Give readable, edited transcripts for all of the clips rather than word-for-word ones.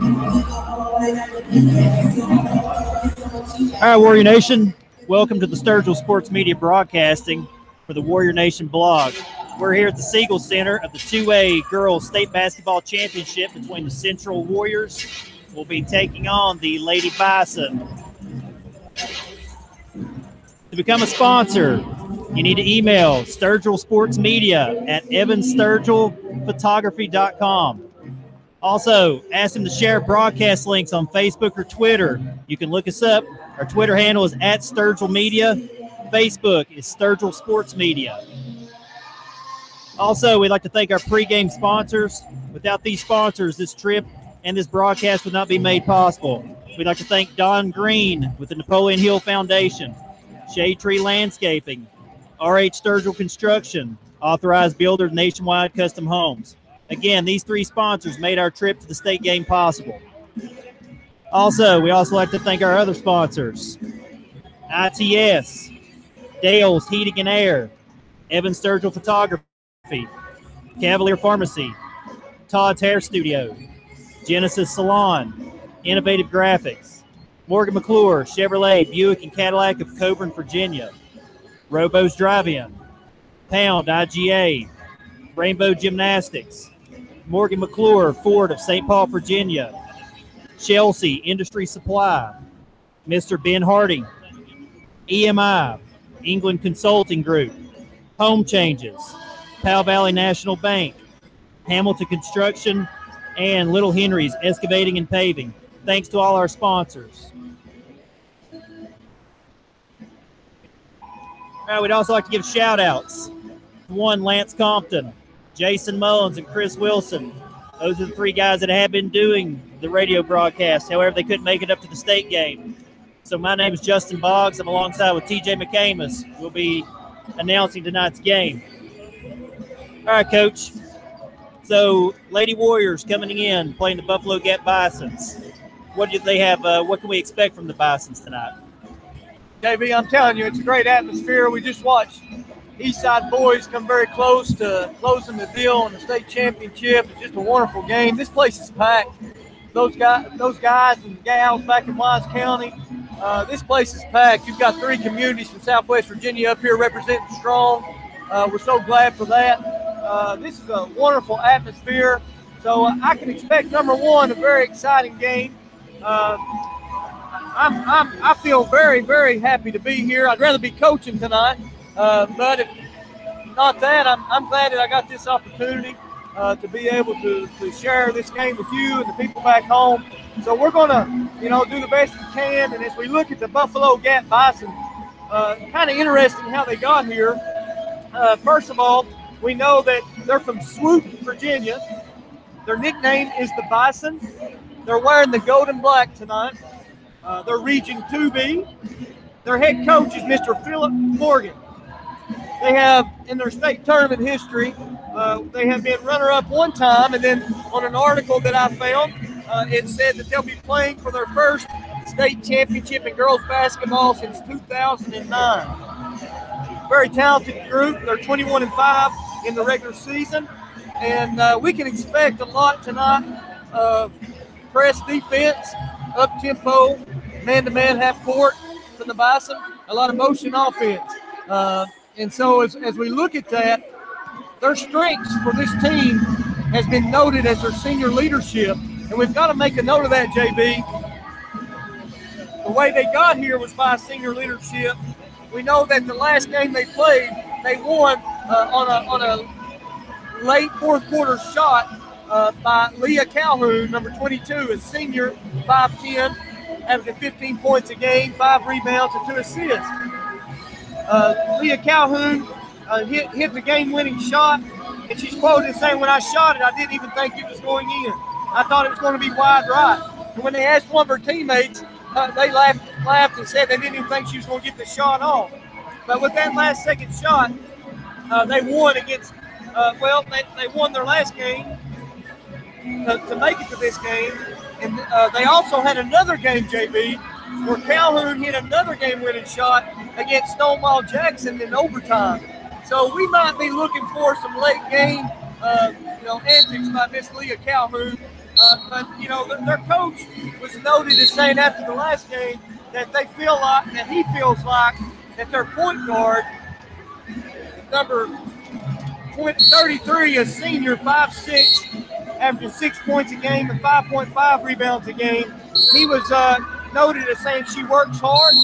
All right, Warrior Nation, welcome to the Sturgill Sports Media Broadcasting for the Warrior Nation blog. We're here at the Siegel Center of the 2A Girls State Basketball Championship between the Central Warriors. We'll be taking on the Lady Bison. To become a sponsor, you need to email Sturgill Sports Media at evansturgillphotography.com. Also, ask them to share broadcast links on Facebook or Twitter. You can look us up. Our Twitter handle is at Sturgill Media. Facebook is Sturgill Sports Media. Also, we'd like to thank our pregame sponsors. Without these sponsors, this trip and this broadcast would not be made possible. We'd like to thank Don Green with the Napoleon Hill Foundation, Shade Tree Landscaping, R.H. Sturgill Construction, Authorized Builders Nationwide Custom Homes. Again, these three sponsors made our trip to the state game possible. Also, we also like to thank our other sponsors, ITS, Dale's Heating and Air, Evan Sturgill Photography, Cavalier Pharmacy, Todd's Hair Studio, Genesis Salon, Innovative Graphics, Morgan McClure, Chevrolet, Buick, and Cadillac of Coburn, Virginia, Robo's Drive-In, Pound, IGA, Rainbow Gymnastics, Morgan McClure, Ford of St. Paul, Virginia, Chelsea Industry Supply, Mr. Ben Harding, EMI, England Consulting Group, Home Changes, Powell Valley National Bank, Hamilton Construction, and Little Henry's Excavating and Paving. Thanks to all our sponsors. All right, we'd also like to give shout-outs. One, Lance Compton, Jason Mullins, and Chris Wilson. Those are the three guys that have been doing the radio broadcast. However, they couldn't make it up to the state game. So my name is Justin Boggs. I'm alongside with TJ McCamus. We'll be announcing tonight's game. All right, Coach. So Lady Warriors coming in, playing the Buffalo Gap Bisons. What do they have? What can we expect from the Bisons tonight? JB, I'm telling you, it's a great atmosphere. We just watched Eastside boys come very close to closing the deal in the state championship. It's just a wonderful game. This place is packed. Those guys and gals back in Wise County, this place is packed. You've got three communities from Southwest Virginia up here representing strong. We're so glad for that. This is a wonderful atmosphere. So I can expect, number one, a very exciting game. I feel very, very happy to be here. I'd rather be coaching tonight. But if not that, I'm glad that I got this opportunity to be able to share this game with you and the people back home. So we're going to, do the best we can. And as we look at the Buffalo Gap Bison, kind of interesting how they got here. First of all, we know that they're from Swoop, Virginia. Their nickname is the Bison. They're wearing the gold and black tonight. They're Region 2B. Their head coach is Mr. Philip Morgan. They have, in their state tournament history, they have been runner-up one time, and then on an article that I found, it said that they'll be playing for their first state championship in girls basketball since 2009. Very talented group. They're 21-5 in the regular season, and we can expect a lot tonight of press defense, up-tempo, man-to-man half-court from the Bison, a lot of motion offense. And so as we look at that, their strengths for this team has been noted as their senior leadership. And we've got to make a note of that, JB. The way they got here was by senior leadership. We know that the last game they played, they won on a late fourth quarter shot by Leah Calhoun, number 22, a senior, 5'10", averaging 15 points a game, 5 rebounds, and 2 assists. Leah Calhoun hit the game-winning shot, and she's quoted saying, "When I shot it, I didn't even think it was going in. I thought it was going to be wide right." And when they asked one of her teammates, they laughed and said they didn't even think she was going to get the shot off. But with that last-second shot, they won against they won their last game to make it to this game. And they also had another game, JB, where Calhoun hit another game-winning shot against Stonewall Jackson in overtime. So we might be looking for some late game, antics by Miss Leah Calhoun. But know, their coach was noted as saying after the last game that they feel like, that he feels like that their point guard, number 33, a senior, 5'6", averaging 6 points a game and 5.5 rebounds a game. He was noted as saying she works hard.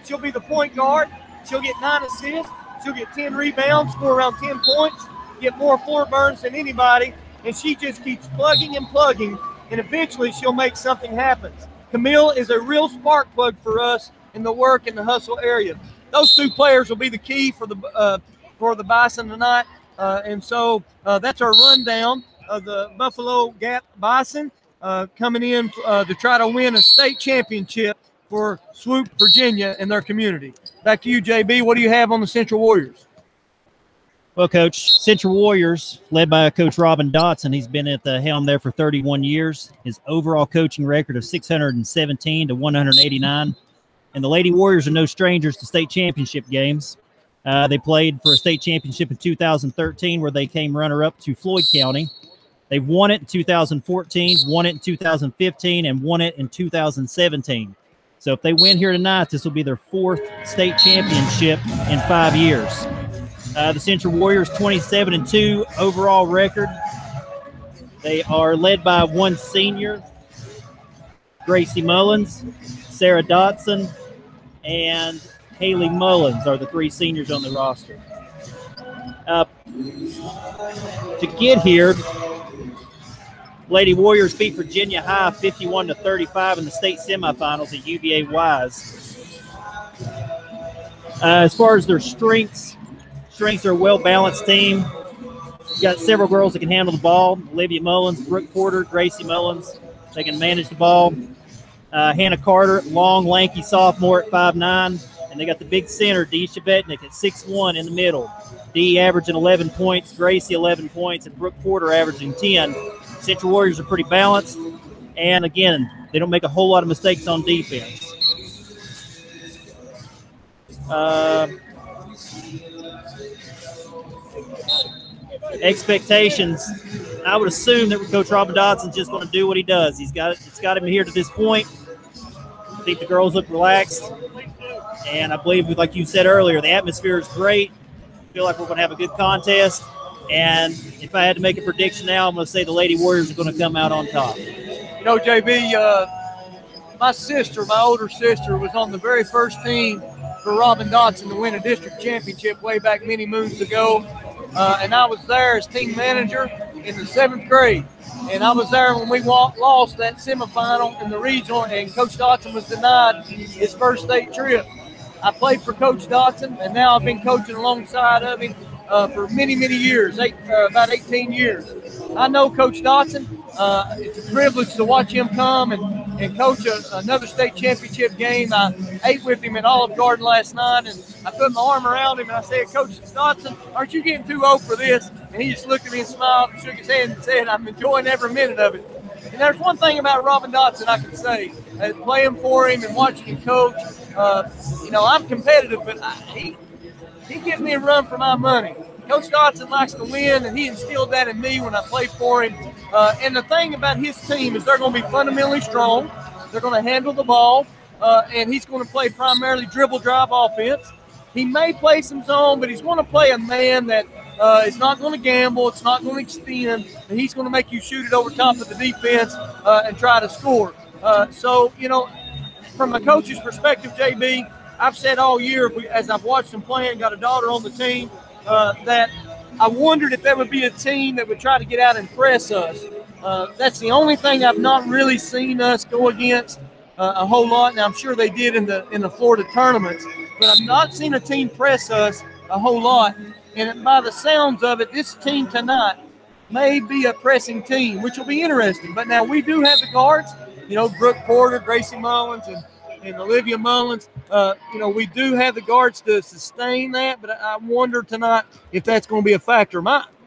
She'll be the point guard. She'll get 9 assists. She'll get 10 rebounds, score around 10 points, get more floor burns than anybody, and she just keeps plugging and plugging, and eventually she'll make something happen. Camille is a real spark plug for us in the work in the hustle area. Those 2 players will be the key for the Bison tonight, and so that's our rundown of the Buffalo Gap Bison coming in to try to win a state championship for Swoop, Virginia, and their community. Back to you, JB. What do you have on the Central Warriors? Well, Coach, Central Warriors, led by Coach Robin Dotson, he's been at the helm there for 31 years. His overall coaching record of 617 to 189. And the Lady Warriors are no strangers to state championship games. They played for a state championship in 2013 where they came runner-up to Floyd County. They won it in 2014, won it in 2015, and won it in 2017. So if they win here tonight, this will be their 4th state championship in 5 years. The Central Warriors, 27-2 overall record. They are led by 1 senior, Gracie Mullins, Sarah Dotson, and Haley Mullins are the 3 seniors on the roster. To get here, Lady Warriors beat Virginia High 51-35 in the state semifinals at UVA Wise. As far as their strengths are a well-balanced team. You got several girls that can handle the ball. Olivia Mullins, Brooke Porter, Gracie Mullins. They can manage the ball. Hannah Carter, long, lanky sophomore at 5'9". And they got the big center, Dee Chevetnik, at 6'1" in the middle. Dee averaging 11 points, Gracie 11 points, and Brooke Porter averaging 10. Central Warriors are pretty balanced. And, again, they don't make a whole lot of mistakes on defense. Expectations, I would assume that Coach Robin Dotson's just going to do what he does. It's got him here to this point. I think the girls look relaxed. And I believe, like you said earlier, the atmosphere is great. I feel like we're going to have a good contest. And if I had to make a prediction now, I'm going to say the Lady Warriors are going to come out on top. You know, JB, my older sister, was on the very first team for Robin Dotson to win a district championship way back many moons ago. And I was there as team manager in the 7th grade. And I was there when we lost that semifinal in the regional, and Coach Dotson was denied his first state trip. I played for Coach Dotson, and now I've been coaching alongside of him for many, many years, about 18 years. I know Coach Dotson. It's a privilege to watch him come and coach another state championship game. I ate with him at Olive Garden last night, and I put my arm around him, and I said, Coach Dotson, aren't you getting too old for this? And he just looked at me and smiled and shook his head and said, I'm enjoying every minute of it. And there's one thing about Robin Dotson I can say, playing for him and watching him coach. You know, I'm competitive, but he gives me a run for my money. Coach Dotson likes to win, and he instilled that in me when I played for him. And the thing about his team is they're going to be fundamentally strong. They're going to handle the ball, and he's going to play primarily dribble drive offense. He may play some zone, but he's going to play a man that is not going to gamble. It's not going to extend, and he's going to make you shoot it over top of the defense and try to score. So, you know, from a coach's perspective, JB, I've said all year, as I've watched him play and got a daughter on the team, that I wondered if there would be a team that would try to get out and press us. That's the only thing I've not really seen us go against a whole lot. Now, I'm sure they did in the Florida tournaments, but I've not seen a team press us a whole lot. And by the sounds of it, this team tonight may be a pressing team, which will be interesting. But now we do have the guards, you know, Brooke Porter, Gracie Mullins, and Olivia Mullins. You know, we do have the guards to sustain that, but I wonder tonight if that's going to be a factor.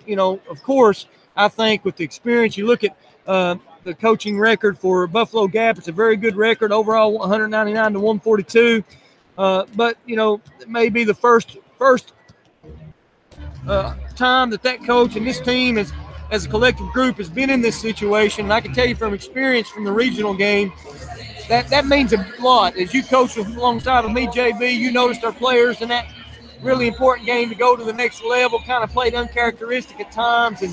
You know, of course, I think with the experience, you look at the coaching record for Buffalo Gap, it's a very good record overall, 199 to 142. But, you know, it may be the first time that coach and this team has as a collective group has been in this situation, and I can tell you from experience from the regional game, that means a lot. As you coach alongside of me, JB, you noticed our players in that really important game to go to the next level, kind of played uncharacteristic at times, and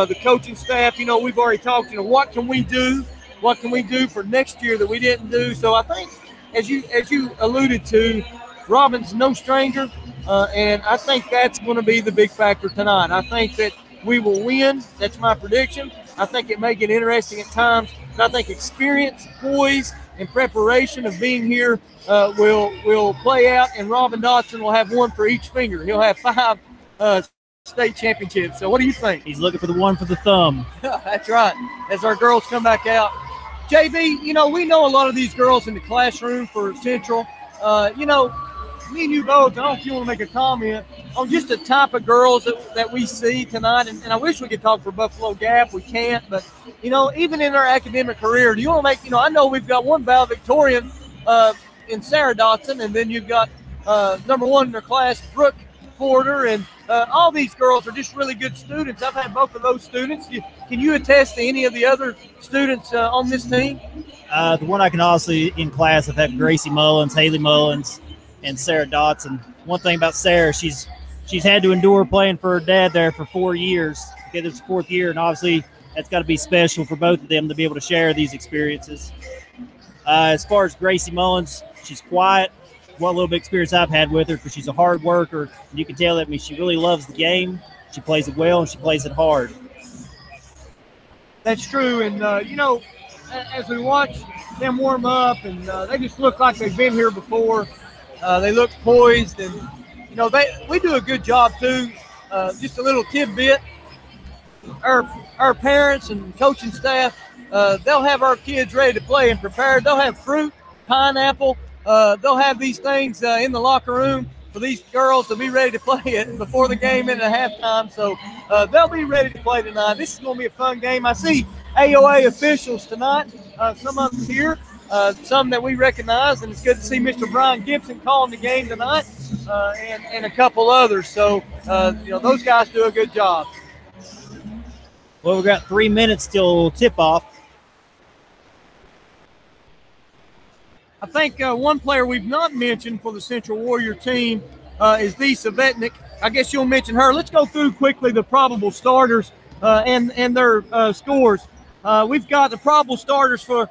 the coaching staff, you know, we've already talked, you know, what can we do? What can we do for next year that we didn't do? So I think, as you alluded to, Robin's no stranger, and I think that's going to be the big factor tonight. I think that we will win. That's my prediction. I think it may get interesting at times, but I think experience, poise, and preparation of being here will play out, and Robin Dotson will have one for each finger. He'll have 5 state championships. So what do you think? He's looking for the one for the thumb. That's right. As our girls come back out. JB, you know, we know a lot of these girls in the classroom for Central. You know, me and you both, I don't know if you want to make a comment on just the type of girls that we see tonight. And I wish we could talk for Buffalo Gap. We can't. But, you know, even in our academic career, do you want to make, you know, I know we've got one valedictorian in Sarah Dotson, and then you've got number 1 in their class, Brooke Porter, and all these girls are just really good students. I've had both of those students. Can you attest to any of the other students on this team? The one I can honestly in class, I've had Gracie Mullins, Haley Mullins, and Sarah Dotson. One thing about Sarah, she's had to endure playing for her dad there for 4 years. Okay, this is 4th year, and obviously that's got to be special for both of them to be able to share these experiences. As far as Gracie Mullins, she's quiet. What little bit of experience I've had with her, because she's a hard worker. And you can tell that she really loves the game. She plays it well, and she plays it hard. That's true. And, you know, as we watch them warm up, and they just look like they've been here before. They look poised, and, you know, we do a good job, too. Just a little tidbit. Our parents and coaching staff, they'll have our kids ready to play and prepared. They'll have fruit, pineapple. They'll have these things in the locker room for these girls to be ready to play it before the game and at halftime. So they'll be ready to play tonight. This is going to be a fun game. I see AOA officials tonight. Some of them here, some that we recognize, and it's good to see Mr. Brian Gibson calling the game tonight, and a couple others. So, you know, those guys do a good job. Well, we've got 3 minutes till tip-off. I think one player we've not mentioned for the Central Warrior team is Dee Savetnik. I guess you'll mention her. Let's go through quickly the probable starters and their scores. We've got the probable starters for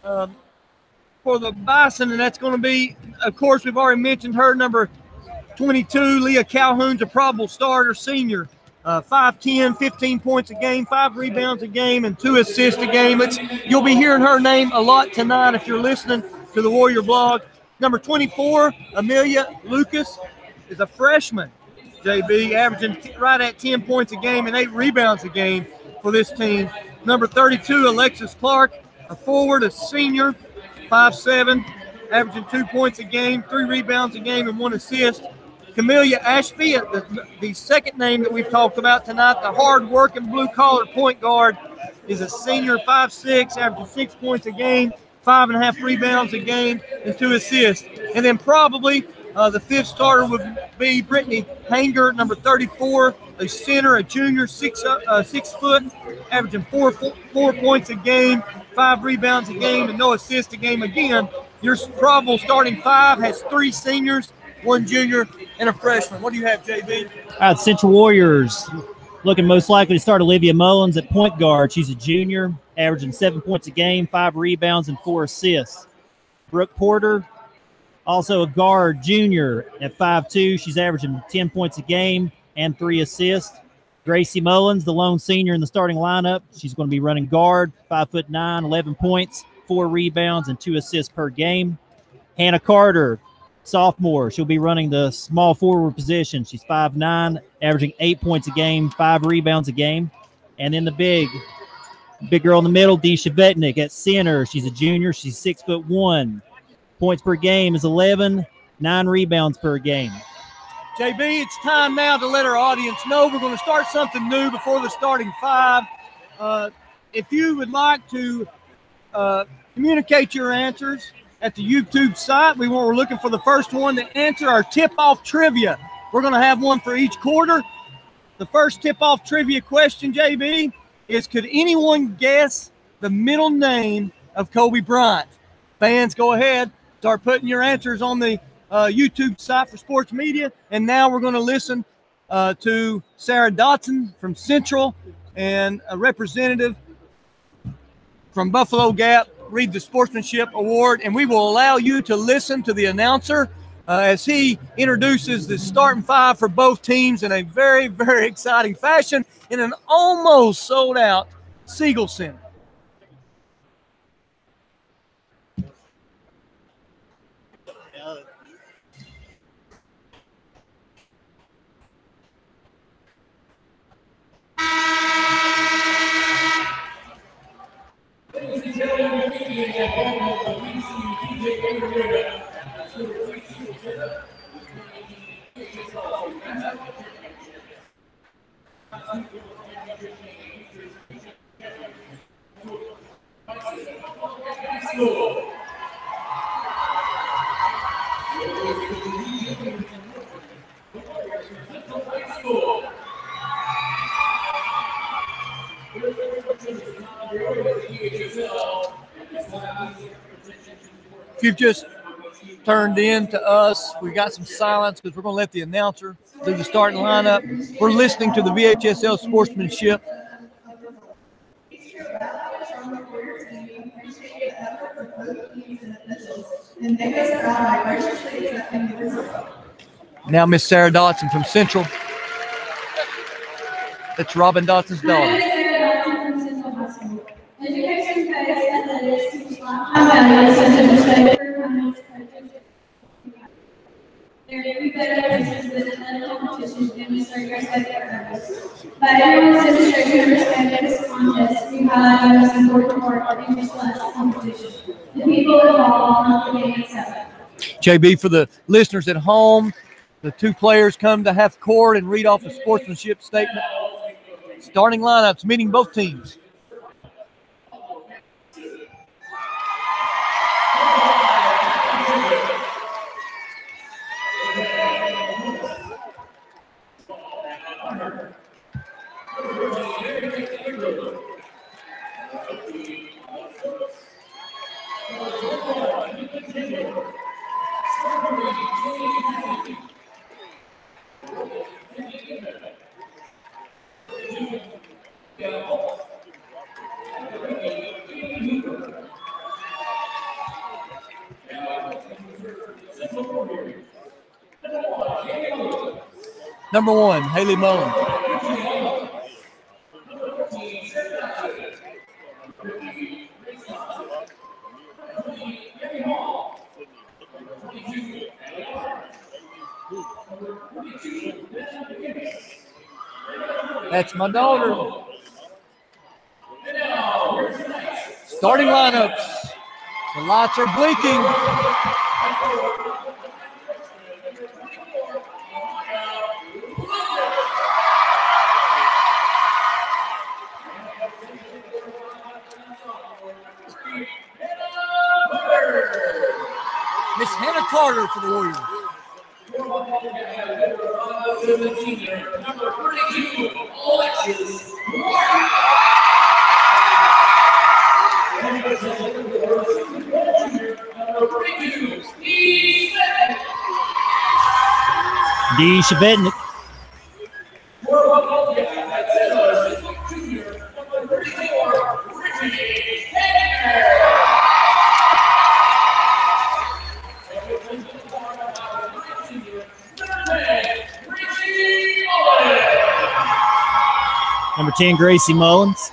the Bison, and that's going to be, of course, we've already mentioned her, number 22, Leah Calhoun's a probable starter, senior. 5'10", 15 points a game, 5 rebounds a game, and 2 assists a game. You'll be hearing her name a lot tonight if you're listening to the Warrior blog. Number 24, Amelia Lucas, is a freshman, JB, averaging right at 10 points a game and 8 rebounds a game for this team. Number 32, Alexis Clark, a forward, a senior, 5'7", averaging 2 points a game, 3 rebounds a game, and 1 assist. Camelia Ashby, the second name that we've talked about tonight, the hard-working blue-collar point guard, is a senior, 5'6", averaging 6 points a game, 5.5 rebounds a game, and 2 assists. And then probably the 5th starter would be Brittany Hanger, number 34, a center, a junior, 6 foot, averaging 4 points a game, 5 rebounds a game, and no assists a game. Again, your probable starting 5 has 3 seniors, 1 junior, and a freshman. What do you have, JB? All right, Central Warriors looking most likely to start Olivia Mullins at point guard. She's a junior, averaging 7 points a game, 5 rebounds, and 4 assists. Brooke Porter, also a guard, junior at 5'2". She's averaging 10 points a game and 3 assists. Gracie Mullins, the lone senior in the starting lineup. She's going to be running guard, 5'9", 11 points, 4 rebounds, and 2 assists per game. Hannah Carter, sophomore. She'll be running the small forward position. She's 5'9", averaging 8 points a game, 5 rebounds a game. And then the big girl in the middle, Dee Savetnik at center. She's a junior. She's 6'1". Points per game is 11, 9 rebounds per game. JB, it's time now to let our audience know we're going to start something new before the starting 5. If you would like to communicate your answers at the YouTube site, we're looking for the first one to answer our tip-off trivia. We're going to have one for each quarter. The first tip-off trivia question, JB, is could anyone guess the middle name of Kobe Bryant? Fans, go ahead. Start putting your answers on the YouTube site for sports media. And now we're going to listen to Sarah Dotson from Central and a representative from Buffalo Gap read the Sportsmanship Award. And we will allow you to listen to the announcer as he introduces the starting five for both teams in a very, very exciting fashion in an almost sold-out Siegel Center. If you've just turned in to us, we got some silence because we're going to let the announcer do the starting lineup. We're listening to the VHSL Sportsmanship. Now Miss Sarah Dotson from Central. That's Robin Dotson's daughter. By everyone's demonstration to understand that this contest, we highlight the most important part of the interscholastic competition. The people involved, not the game itself. JB, for the listeners at home, the two players come to half court and read off a sportsmanship statement. Starting lineups, meeting both teams. Number one, Haley Mullen. That's my daughter. Starting lineups. The lights are blinking. Miss Hannah Carter for the Warriors. Number 32, Alexis D. Shavednik. Number 10, Gracie Mullins.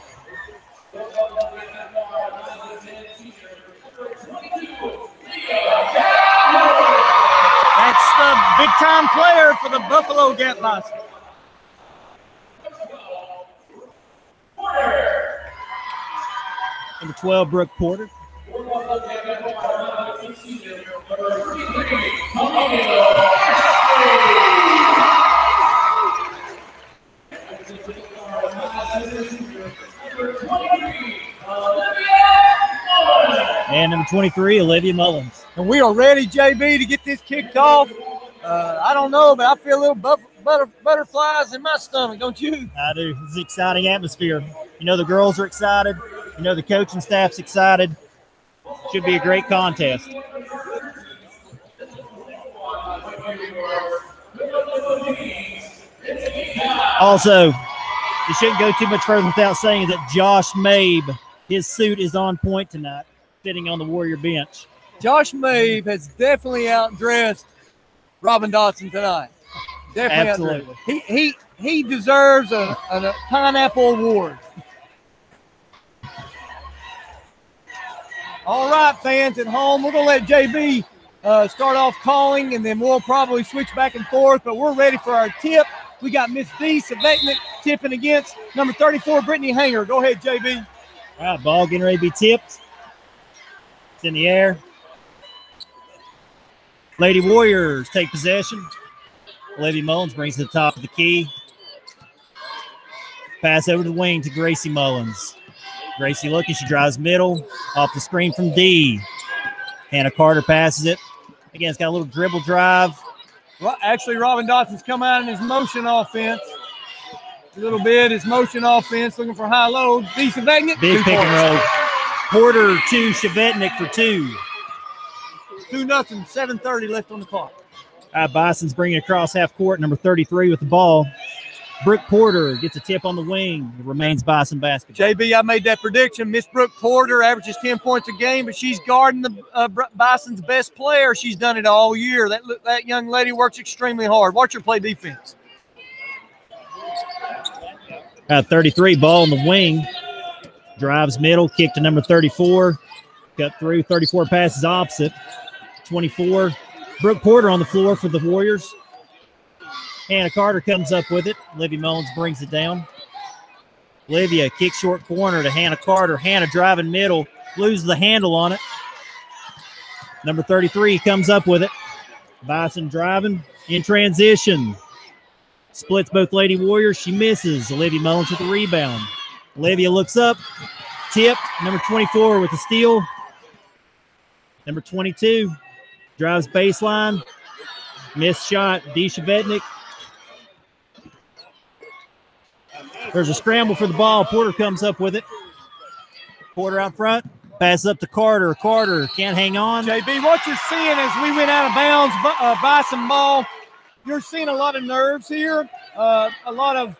That's the big-time player for the Buffalo Gap Basket. Number 12, Brooke Porter. And number 23, Olivia Mullins. And we are ready, JB, to get this kicked off. I don't know, but I feel a little butterflies in my stomach, don't you? I do. It's an exciting atmosphere. You know the girls are excited. You know the coaching staff's excited. Should be a great contest. Also, you shouldn't go too much further without saying that Josh Mabe, his suit is on point tonight, sitting on the Warrior bench. Josh Mabe has definitely outdressed Robin Dotson tonight. Definitely. Absolutely. He deserves a pineapple award. All right, fans at home, we're going to let JB start off calling, and then we'll probably switch back and forth, but we're ready for our tip. We got Miss Dee Savetnik tipping against number 34, Brittany Hanger. Go ahead, JB. All right, ball getting ready to be tipped. It's in the air. Lady Warriors take possession. Olivia Mullins brings it to the top of the key. Pass over to the wing to Gracie Mullins. Gracie looking, she drives middle, off the screen from D. Hannah Carter passes it. Again, it's got a little dribble drive. Well, actually, Robin Dotson's come out in his motion offense. A little bit, his motion offense, looking for high-low. Dee Savetnik. Big pick and roll. Porter to Shavetnik for 2. 2-0, 7:30 left on the clock. Bison's bringing it across half court, number 33 with the ball. Brooke Porter gets a tip on the wing. It remains Bison basketball. JB, I made that prediction. Miss Brooke Porter averages 10 points a game, but she's guarding the Bison's best player. She's done it all year. That young lady works extremely hard. Watch her play defense. 33, ball in the wing. Drives middle, kick to number 34. Cut through, 34 passes opposite. 24. Brooke Porter on the floor for the Warriors. Hannah Carter comes up with it. Olivia Mullins brings it down. Olivia kicks short corner to Hannah Carter. Hannah driving middle, loses the handle on it. Number 33 comes up with it. Bison driving in transition. Splits both Lady Warriors. She misses. Olivia Mullins with the rebound. Olivia looks up. Tipped. Number 24 with the steal. Number 22 drives baseline. Missed shot. Dee Shavetnik. There's a scramble for the ball. Porter comes up with it. Porter out front. Passes up to Carter. Carter can't hang on. JB, what you're seeing as we went out of bounds, Bison ball, you're seeing a lot of nerves here, a lot of,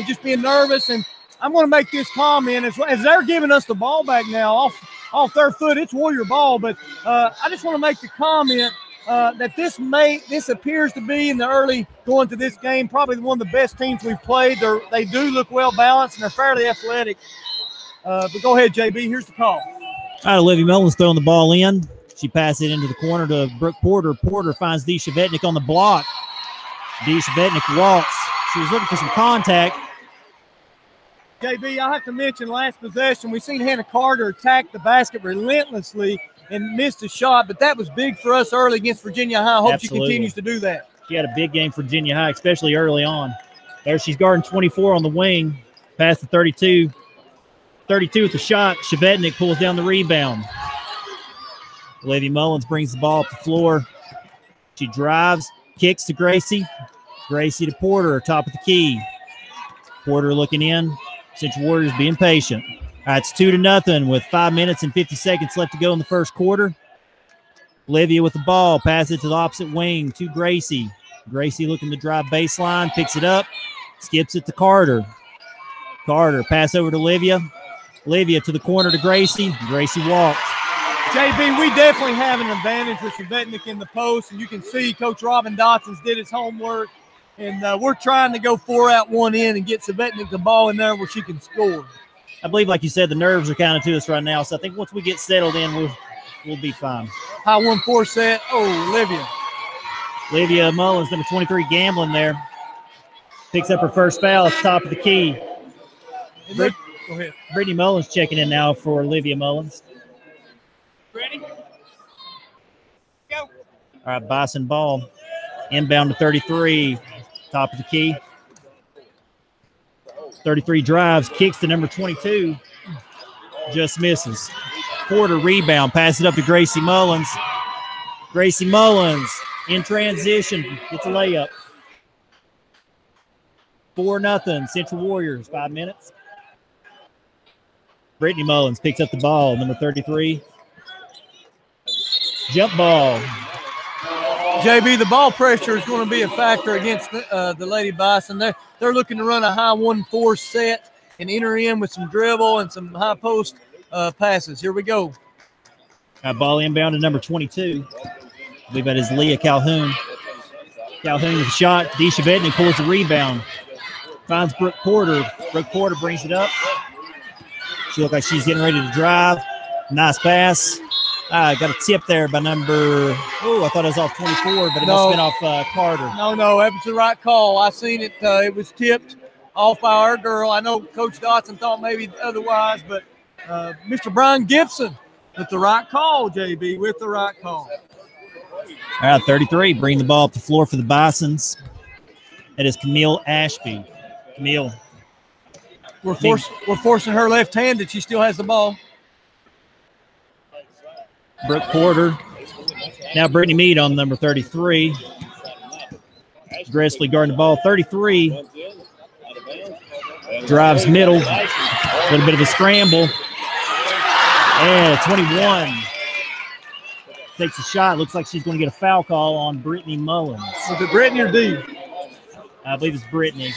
just being nervous. And I'm going to make this comment as they're giving us the ball back now off their foot. It's Warrior ball, but I just want to make the comment that this appears to be in the early going to this game probably one of the best teams we've played. They do look well balanced and they're fairly athletic. But go ahead, JB. Here's the call. All right, Olivia Mullins throwing the ball in. She passes it into the corner to Brooke Porter. Porter finds Dee Shavetnik on the block. Dee Shavetnik walks. She was looking for some contact. JB, I have to mention last possession, we've seen Hannah Carter attack the basket relentlessly and missed a shot, but that was big for us early against Virginia High. I hope Absolutely. she continues to do that. She had a big game for Virginia High, especially early on. There she's guarding 24 on the wing. Past the 32. 32 with the shot. Shavetnik pulls down the rebound. Olivia Mullins brings the ball up the floor. She drives, kicks to Gracie. Gracie to Porter, top of the key. Porter looking in. Central Warriors being patient. All right, it's 2-0 with 5 minutes and 50 seconds left to go in the first quarter. Olivia with the ball, passes it to the opposite wing to Gracie. Gracie looking to drive baseline, picks it up, skips it to Carter. Carter, pass over to Olivia. Olivia to the corner to Gracie. Gracie walks. JB, we definitely have an advantage with Shavetnik in the post, and you can see Coach Robin Dotson's did his homework, and we're trying to go 4 out, 1 in and get Shavetnik the ball in there where she can score. I believe, like you said, the nerves are kind of to us right now, so I think once we get settled in, we'll be fine. High 1-4 set. Oh, Olivia. Olivia Mullins, number 23, gambling there. Picks up her first foul at the top of the key. Go ahead. Brittany Mullins checking in now for Olivia Mullins. Ready? Go. All right, Bison ball. Inbound to 33, top of the key. 33 drives, kicks to number 22. Just misses. Porter rebound, pass it up to Gracie Mullins. Gracie Mullins in transition, gets a layup. 4-0, Central Warriors, 5 minutes. Brittany Mullins picks up the ball, number 33. Jump ball. JB, the ball pressure is going to be a factor against the Lady Bison. They're looking to run a high 1-4 set and enter in with some dribble and some high post passes. Here we go. Ball inbound to number 22. I believe that is Leah Calhoun. Calhoun with a shot. Deisha Vetnick pulls the rebound. Finds Brooke Porter. Brooke Porter brings it up. She looks like she's getting ready to drive. Nice pass. Got a tip there by number, I thought it was off 24, but it must have been off Carter. No, that was the right call. I seen it. It was tipped off by our girl. I know Coach Dotson thought maybe otherwise, but Mr. Brian Gibson with the right call, JB, with the right call. All right, 33, bring the ball up the floor for the Bisons. That is Camille Ashby. Camille. We're forcing her left-handed. She still has the ball. Brooke Porter. Now Brittany Mead on number 33. Aggressively guarding the ball. 33. Drives middle. A little bit of a scramble. And 21. Takes a shot. Looks like she's going to get a foul call on Brittany Mullins. Was it Brittany or Dee? I believe it's Brittany.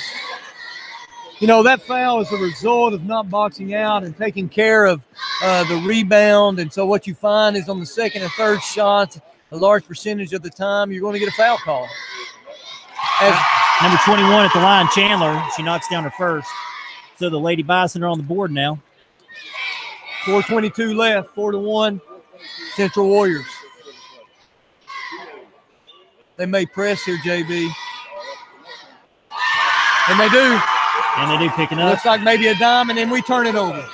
You know, that foul is a result of not boxing out and taking care of the rebound. And so what you find is on the second and third shots, a large percentage of the time, you're going to get a foul call. As number 21 at the line, Chandler, she knocks down her first. So the Lady Bison are on the board now. 4:22 left, 4-1, Central Warriors. They may press here, JB. And they do. And they do pick it up. Looks like maybe a dime, and then we turn it over.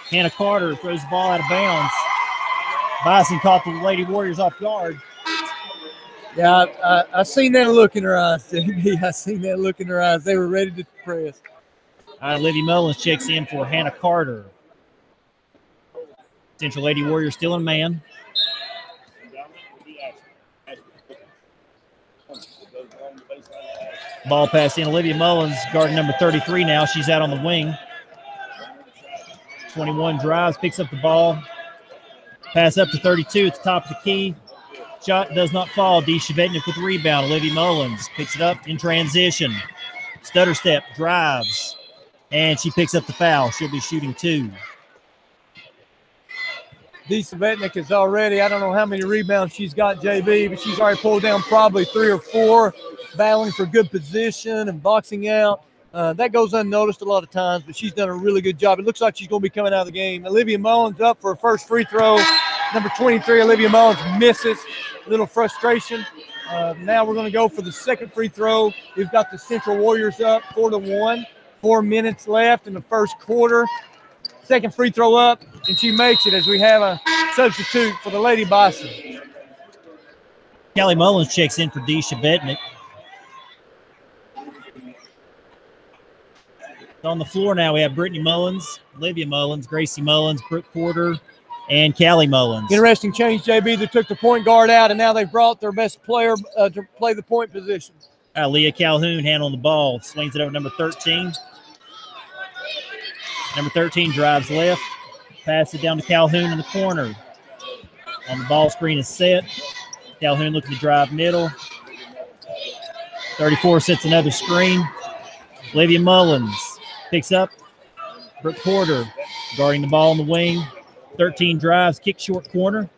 Hannah Carter throws the ball out of bounds. Bison caught the Lady Warriors off guard. Yeah, I seen that look in her eyes, JB. I seen that look in her eyes. They were ready to press. All right, Olivia Mullins checks in for Hannah Carter. Central Lady Warriors still in man. Ball passed in. Olivia Mullins, guarding number 33 now. She's out on the wing. 21 drives, picks up the ball. Pass up to 32 at the top of the key. Shot does not fall. Dee Shavetnik with the rebound. Olivia Mullins picks it up in transition. Stutter step, drives. And she picks up the foul. She'll be shooting 2. Dee Shavetnik is already, I don't know how many rebounds she's got, JB, but she's already pulled down probably 3 or 4. Battling for good position and boxing out. That goes unnoticed a lot of times, but she's done a really good job. It looks like she's going to be coming out of the game. Olivia Mullins up for her first free throw. Number 23, Olivia Mullins misses. A little frustration. Now we're going to go for the second free throw. We've got the Central Warriors up 4-1. 4 minutes left in the first quarter. Second free throw up, and she makes it as we have a substitute for the Lady Bison. Callie Mullins checks in for Dee Shavetnik. On the floor now, we have Brittany Mullins, Olivia Mullins, Gracie Mullins, Brooke Porter, and Callie Mullins. Interesting change, JB. They took the point guard out, and now they've brought their best player to play the point position. Leah Calhoun handling the ball, swings it over number 13. Number 13 drives left, passes it down to Calhoun in the corner. On the ball screen is set. Calhoun looking to drive middle. 34 sets another screen. Olivia Mullins picks up. Brooke Porter guarding the ball on the wing. 13 drives, kick short corner.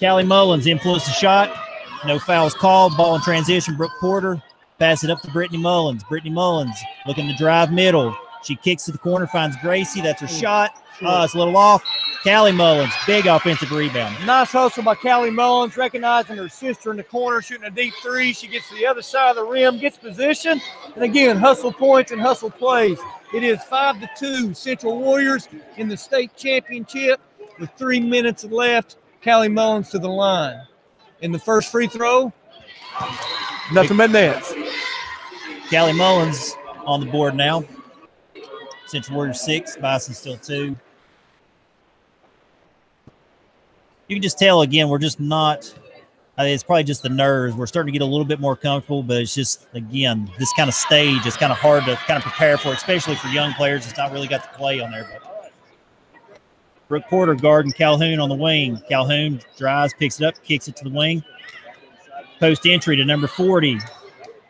Callie Mullins influenced the shot. No fouls called. Ball in transition. Brooke Porter pass it up to Brittany Mullins. Brittany Mullins looking to drive middle. She kicks to the corner, finds Gracie. That's her shot. It's a little off. Callie Mullins, big offensive rebound. Nice hustle by Callie Mullins, recognizing her sister in the corner, shooting a deep 3. She gets to the other side of the rim, gets position, and again, hustle points and hustle plays. It is 5-2 Central Warriors in the state championship with 3 minutes left. Callie Mullins to the line. In the first free throw, nothing but nets. Callie Mullins on the board now. Central Warriors 6, Bison still 2. You can just tell, again, we're just not It's probably just the nerves. We're starting to get a little bit more comfortable, but it's just, again, this kind of stage is kind of hard to kind of prepare for, especially for young players that's not really got to play on there. But Brooke Porter guarding Calhoun on the wing. Calhoun drives, picks it up, kicks it to the wing. Post entry to number 40.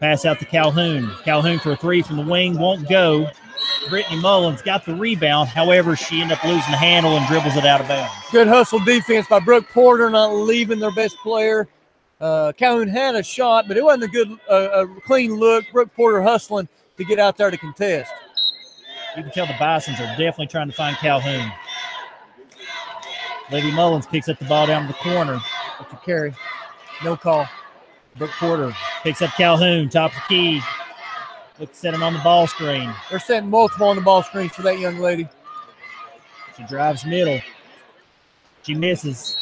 Pass out to Calhoun. Calhoun for a three from the wing, won't go. Brittany Mullins got the rebound. However, she ended up losing the handle and dribbles it out of bounds. Good hustle defense by Brooke Porter, not leaving their best player. Calhoun had a shot, but it wasn't a good, clean look. Brooke Porter hustling to get out there to contest. You can tell the Bisons are definitely trying to find Calhoun. Lady Mullins picks up the ball down to the corner. That's a carry. No call. Brooke Porter picks up Calhoun, top of the key. Looks setting on the ball screen. They're setting multiple on the ball screens for that young lady. She drives middle. She misses.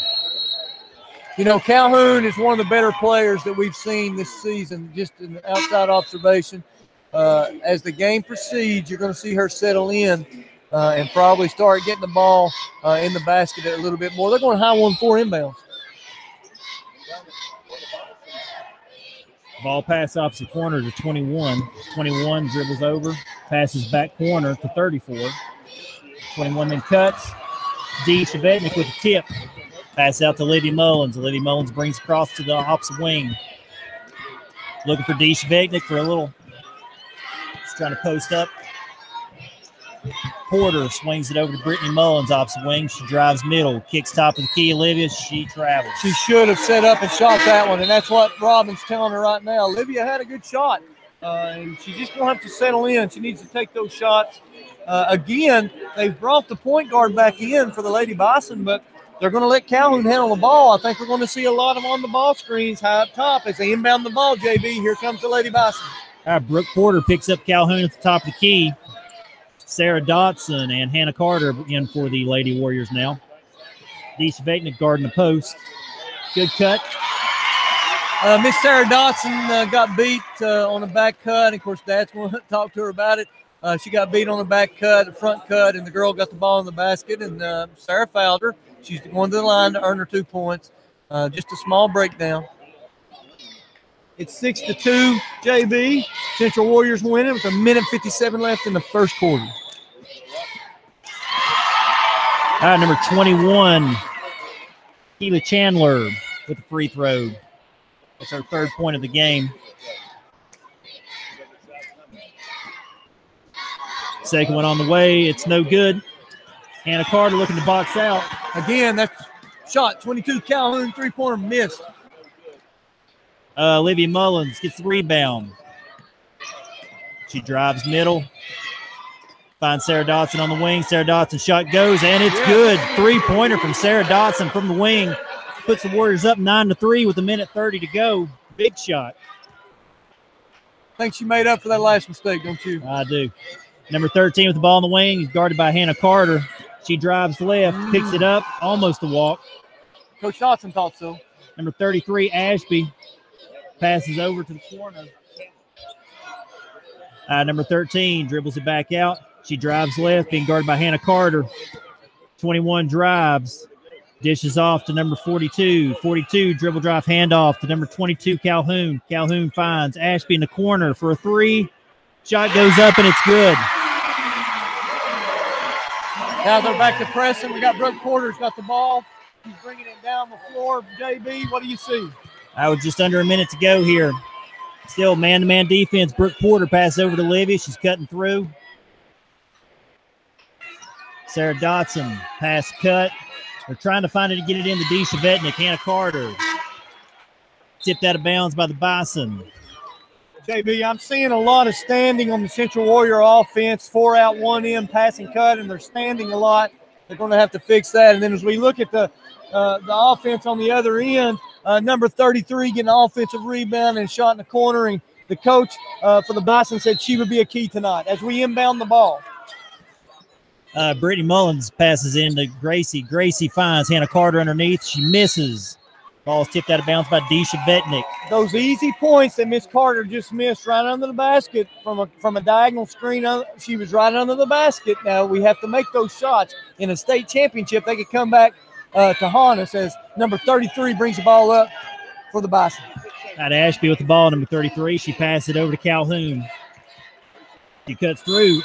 You know, Calhoun is one of the better players that we've seen this season, just an outside observation. As the game proceeds, you're going to see her settle in and probably start getting the ball in the basket a little bit more. They're going high 1-4 inbounds. Ball pass opposite corner to 21. 21 dribbles over, passes back corner to 34. 21 then cuts. D. Chevetnik with a tip. Pass out to Olivia Mullins. Olivia Mullins brings across to the opposite wing. Looking for D. Chevetnik for a little. She's trying to post up. Porter swings it over to Brittany Mullins, opposite wing. She drives middle, kicks top of the key. Olivia, she travels. She should have set up and shot that one, and that's what Robin's telling her right now. Olivia had a good shot, and she's just going to have to settle in. She needs to take those shots. Again, they've brought the point guard back in for the Lady Bison, but they're going to let Calhoun handle the ball. I think we're going to see a lot of on-the-ball screens high up top as they inbound the ball, JB. Here comes the Lady Bison. All right, Brooke Porter picks up Calhoun at the top of the key. Sarah Dotson and Hannah Carter in for the Lady Warriors now. D. Chevetnik guarding the post. Good cut. Miss Sarah Dotson got beat on the back cut. Of course, Dad's going to talk to her about it. She got beat on the back cut, the front cut, and the girl got the ball in the basket, and Sarah fouled her. She's going to the line to earn her 2 points. Just a small breakdown. It's 6-2, JB. Central Warriors winning with 1:57 left in the first quarter. All right, number 21, Keela Chandler with the free throw. That's her third point of the game. Second one on the way. It's no good. Hannah Carter looking to box out. Again, that's shot 22. Calhoun three-pointer missed. Olivia Mullins gets the rebound. She drives middle. Finds Sarah Dotson on the wing. Sarah Dotson shot goes, and it's good. Three-pointer from Sarah Dotson from the wing. Puts the Warriors up 9-3 with 1:30 to go. Big shot. I think she made up for that last mistake, don't you? I do. Number 13 with the ball on the wing. He's guarded by Hannah Carter. She drives left, picks it up, almost a walk. Coach Dotson thought so. Number 33, Ashby, passes over to the corner. Number 13 dribbles it back out. She drives left, being guarded by Hannah Carter. 21 drives, dishes off to number 42. 42 dribble drive handoff to number 22, Calhoun. Calhoun finds Ashby in the corner for a three. Shot goes up, and it's good. Now they're back to pressing. We got Brooke Porter's got the ball. He's bringing it down the floor. JB, what do you see? With just under a minute to go here. Still man-to-man defense. Brooke Porter passes over to Livy. She's cutting through. Sarah Dotson, pass cut. They're trying to find it to get it into D. Chevetnik. Hannah Carter. Tipped out of bounds by the Bison. JB, I'm seeing a lot of standing on the Central Warrior offense. 4 out, 1 in, passing cut, and they're standing a lot. They're going to have to fix that. And then as we look at the offense on the other end, number 33 getting an offensive rebound and shot in the corner. And the coach for the Bison said she would be a key tonight as we inbound the ball. Brittany Mullins passes into Gracie. Gracie finds Hannah Carter underneath. She misses. Ball's tipped out of bounds by D. Chevetnik. Those easy points that Miss Carter just missed right under the basket from a diagonal screen. She was right under the basket. Now we have to make those shots. In a state championship, they could come back to haunt us as number 33 brings the ball up for the Bison. Out Ashby with the ball, number 33. She passes it over to Calhoun. She cuts through.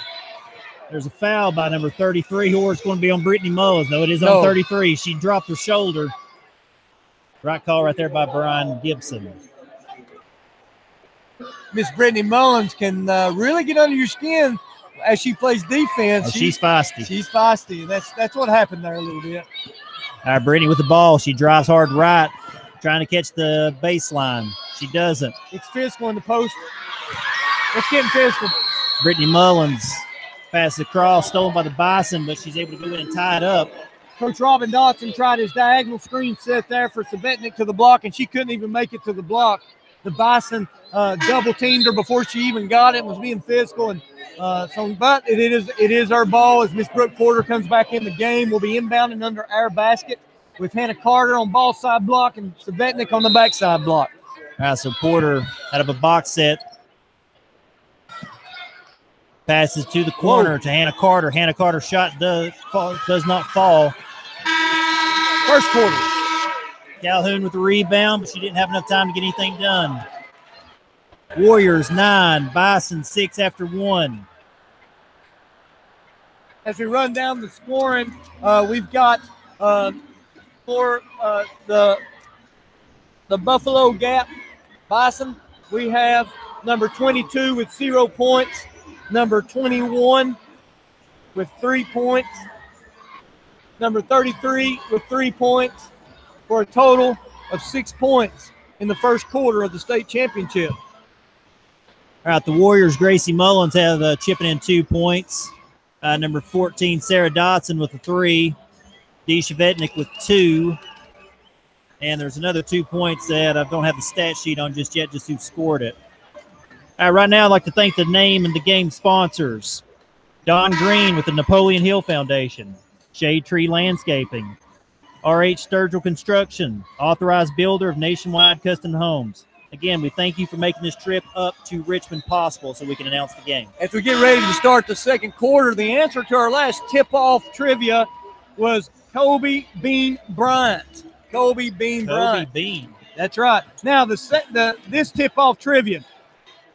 There's a foul by number 33, or it's going to be on Brittany Mullins. No, it is on 33. She dropped her shoulder. Right call right there by Brian Gibson. Miss Brittany Mullins can really get under your skin as she plays defense. Oh, she's feisty. She's feisty. That's what happened there a little bit. All right, Brittany with the ball. She drives hard right, trying to catch the baseline. She doesn't. It's physical in the post. Let's get physical. Brittany Mullins passes across, stolen by the Bison, but she's able to go in and tie it up. Coach Robin Dotson tried his diagonal screen set there for Savetnik to the block, and she couldn't even make it to the block. The Bison double-teamed her before she even got it and was being physical. And but it is our ball as Miss Brooke Porter comes back in the game. We'll be inbounding under our basket with Hannah Carter on ball side block and Savetnik on the backside block. All right, so Porter out of a box set. Passes to the corner to Hannah Carter. Hannah Carter's shot does not fall. First quarter. Calhoun with the rebound, but she didn't have enough time to get anything done. Warriors 9, Bison 6 after 1. As we run down the scoring, we've got for the Buffalo Gap Bison, we have number 22 with 0 points, number 21 with 3 points, number 33 with 3 points, for a total of 6 points in the first quarter of the state championship. All right, the Warriors, Gracie Mullins have chipping in 2 points. Number 14, Sarah Dotson with a 3. Dee Shavetnik with 2. And there's another 2 points that I don't have the stat sheet on just yet, just who scored it. All right, right now I'd like to thank the name and the game sponsors. Don Green with the Napoleon Hill Foundation. Shade Tree Landscaping. RH Sturgill Construction, authorized builder of nationwide custom homes. Again, we thank you for making this trip up to Richmond possible so we can announce the game. As we get ready to start the second quarter, the answer to our last tip-off trivia was Kobe Bean Bryant. Kobe Bean Bryant. Kobe Bean. That's right. Now, this tip-off trivia,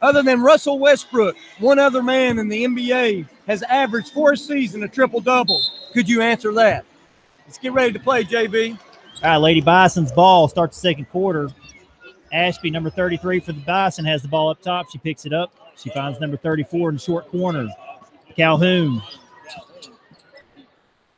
other than Russell Westbrook, one other man in the NBA has averaged for a season a triple-double. Could you answer that? Let's get ready to play, JB. All right, Lady Bison's ball starts the second quarter. Ashby, number 33 for the Bison, has the ball up top. She picks it up. She finds number 34 in the short corner. Calhoun.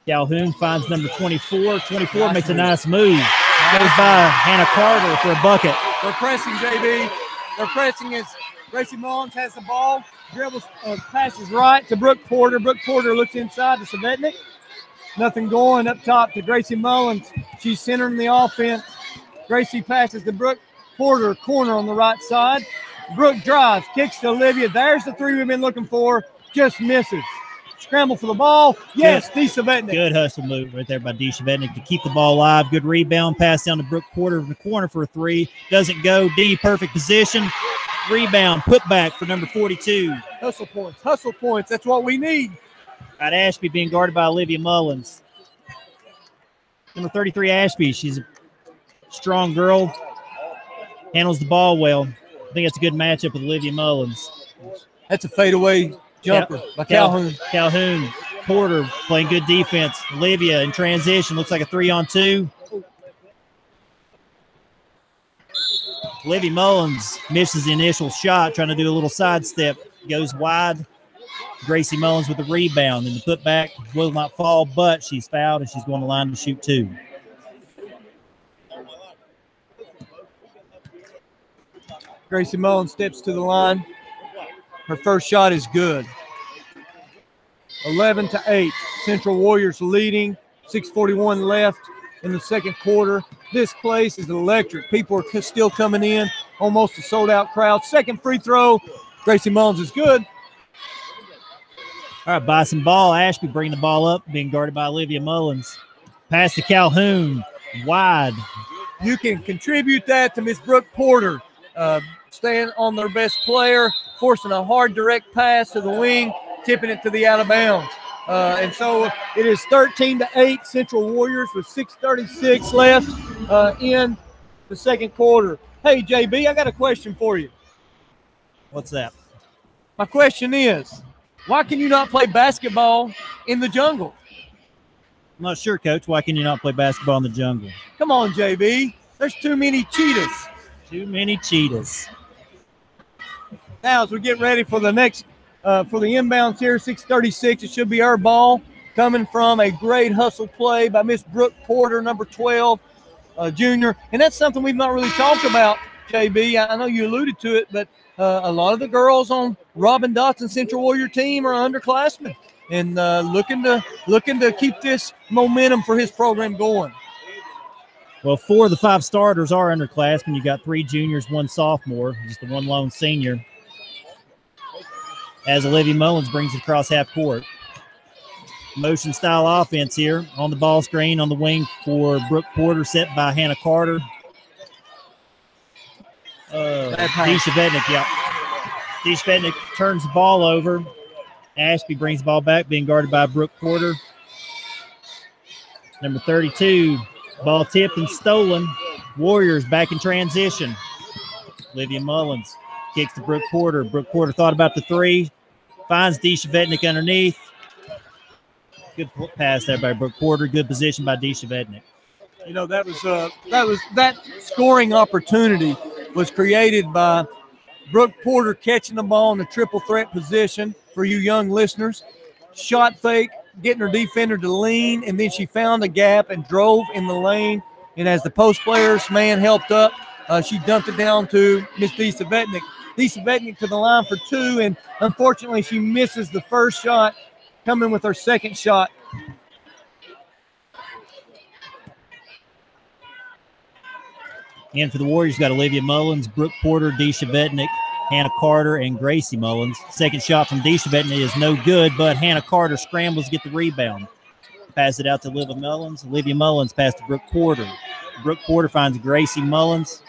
Calhoun finds number 24. 24 makes a nice move. Goes by Hannah Carter for a bucket. They're pressing, JB. They're pressing as Gracie Mullins has the ball. Dribbles, passes right to Brooke Porter. Brooke Porter looks inside to Savetnik. Nothing going up top to Gracie Mullins. She's centering the offense. Gracie passes to Brooke Porter, corner on the right side. Brooke drives, kicks to Olivia. There's the three we've been looking for. Just misses. Scramble for the ball. Yes, Dee Savetnik. Good hustle move right there by Dee Savetnik to keep the ball alive. Good rebound. Pass down to Brooke Porter in the corner for a 3. Doesn't go. Dee, perfect position. Rebound. Put back for number 42. Hustle points. Hustle points. That's what we need. At Ashby being guarded by Olivia Mullins. Number 33, Ashby. She's a strong girl. Handles the ball well. I think that's a good matchup with Olivia Mullins. That's a fadeaway jumper by Calhoun. Calhoun. Porter playing good defense. Olivia in transition. Looks like a 3-on-2. Olivia Mullins misses the initial shot, trying to do a little sidestep. Goes wide. Gracie Mullins with the rebound. And the putback will not fall, but she's fouled, and she's going to line to shoot 2. Gracie Mullins steps to the line. Her first shot is good. 11-8. Central Warriors leading. 6:41 left in the second quarter. This place is electric. People are still coming in. Almost a sold-out crowd. Second free throw. Gracie Mullins is good. All right, Bison ball. Ashby bringing the ball up, being guarded by Olivia Mullins. Pass to Calhoun. Wide. You can contribute that to Miss Brooke Porter. Staying on their best player, forcing a hard direct pass to the wing, tipping it to the out of bounds. And so it is 13-8 Central Warriors with 6:36 left in the second quarter. Hey, JB, I got a question for you. What's that? My question is, why can you not play basketball in the jungle? I'm not sure, Coach. Why can you not play basketball in the jungle? Come on, JB. There's too many cheetahs. Too many cheetahs. Now, as we get ready for the next, for the inbounds here, 6:36, it should be our ball coming from a great hustle play by Miss Brooke Porter, number 12, junior. And that's something we've not really talked about, JB. I know you alluded to it, but a lot of the girls on Robin Dotson Central Warrior team are underclassmen and looking to keep this momentum for his program going. Well, 4 of the 5 starters are underclassmen. You got 3 juniors, 1 sophomore, just the 1 lone senior. As Olivia Mullins brings it across half court. Motion style offense here on the ball screen on the wing for Brooke Porter, set by Hannah Carter. Deisha Vetnick, yeah. Deisha Vetnick turns the ball over. Ashby brings the ball back, being guarded by Brooke Porter. Number 32, ball tipped and stolen. Warriors back in transition. Olivia Mullins kicks to Brooke Porter. Brooke Porter thought about the 3, finds Deisha Vetnick underneath. Good pass there by Brooke Porter. Good position by Deisha Vetnick. You know, that scoring opportunity was created by Brooke Porter catching the ball in the triple threat position for you young listeners. Shot fake, getting her defender to lean, and then she found a gap and drove in the lane. And as the post player's man helped up, she dumped it down to Miss Deisha Vetnick. Deisha Vetnick to the line for 2, and unfortunately she misses the first shot, coming with her second shot. And for the Warriors, got Olivia Mullins, Brooke Porter, Deisha Vetnick, Hannah Carter, and Gracie Mullins. Second shot from Deisha Vetnick is no good, but Hannah Carter scrambles to get the rebound. Pass it out to Olivia Mullins. Olivia Mullins pass to Brooke Porter. Brooke Porter finds Gracie Mullins.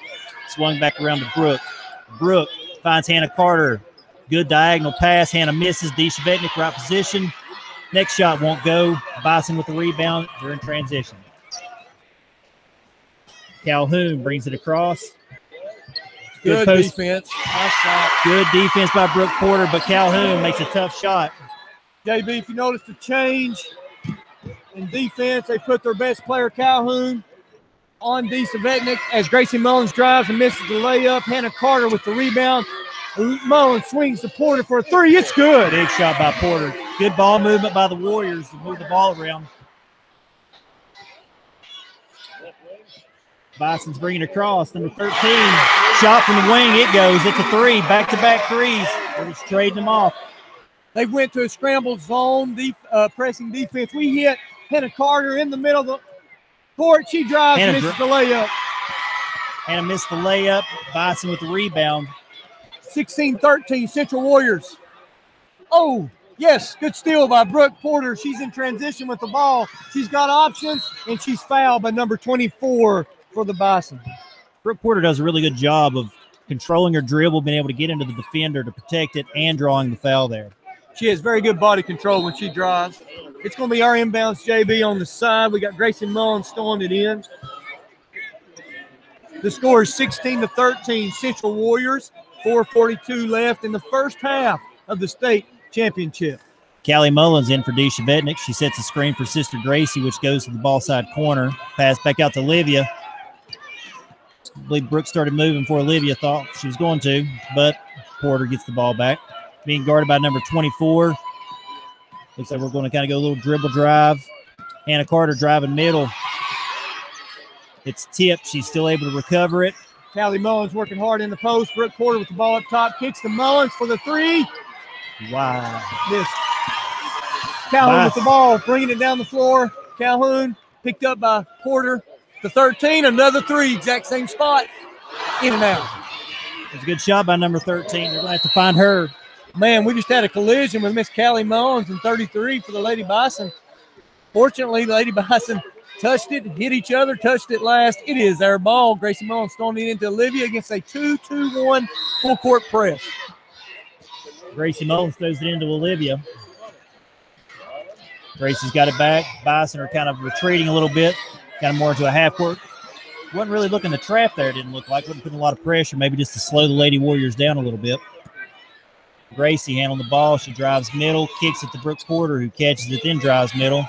Swung back around to Brooke. Brooke finds Hannah Carter. Good diagonal pass. Hannah misses. Deisha Vetnick, right position. Next shot won't go. Bison with the rebound. They're in transition. Calhoun brings it across. Good defense. Nice shot. Good defense by Brooke Porter, but Calhoun makes a tough shot. JB, if you notice the change in defense, they put their best player, Calhoun, on Deisha Vetnick as Gracie Mullins drives and misses the layup. Hannah Carter with the rebound. Mullins swings to Porter for a 3. It's good. Big shot by Porter. Good ball movement by the Warriors to move the ball around. Bison's bringing it across. Number 13. Shot from the wing. It goes. It's a 3. Back-to-back threes. We're just trading them off. They went to a scrambled zone, pressing defense. We hit Hannah Carter in the middle of the court. She drives and misses the layup. Hannah missed the layup. Bison with the rebound. 16-13 Central Warriors. Oh, yes, good steal by Brooke Porter. She's in transition with the ball. She's got options, and she's fouled by number 24 for the Bison. Brooke Porter does a really good job of controlling her dribble, being able to get into the defender to protect it, and drawing the foul there. She has very good body control when she drives. It's going to be our inbounds, JB, on the side. We got Gracie Mullins throwing it in. The score is 16-13 Central Warriors. 4:42 left in the first half of the state championship. Callie Mullins in for Deisha Vetnick. She sets a screen for Sister Gracie, which goes to the ball side corner. Pass back out to Olivia. I believe Brooke started moving before Olivia thought she was going to, but Porter gets the ball back. Being guarded by number 24. Looks like we're going to kind of go a little dribble drive. Hannah Carter driving middle. It's tipped. She's still able to recover it. Callie Mullins working hard in the post. Brooke Porter with the ball up top. Kicks to Mullins for the 3. Wow. This Calhoun with the ball, bringing it down the floor. Calhoun picked up by Porter. The 13, another 3, exact same spot. In and out. It's a good shot by number 13. They're going to have to find her. Man, we just had a collision with Miss Callie Mullins in 33 for the Lady Bison. Fortunately, the Lady Bison touched it, hit each other, touched it last. It is their ball. Gracie Mullins throwing it into Olivia against a 2-2-1 full court press. Gracie Mullins throws it into Olivia. Gracie's got it back. Bison are kind of retreating a little bit, kind of more into a half court. wasn't really looking to trap there, it didn't look like. Wasn't putting a lot of pressure, maybe just to slow the Lady Warriors down a little bit. Gracie handling the ball. She drives middle, kicks it to Brooke Porter, who catches it, then drives middle.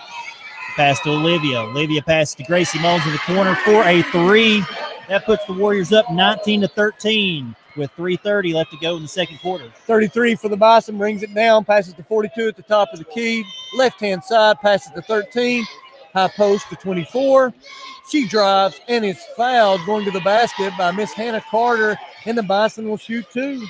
Pass to Olivia. Olivia passes to Gracie Mullins in the corner for a 3. That puts the Warriors up 19-13 with 3:30 left to go in the second quarter. 33 for the Bison, brings it down, passes to 42 at the top of the key. Left-hand side, passes to 13. High post to 24. She drives and is fouled going to the basket by Miss Hannah Carter, and the Bison will shoot 2.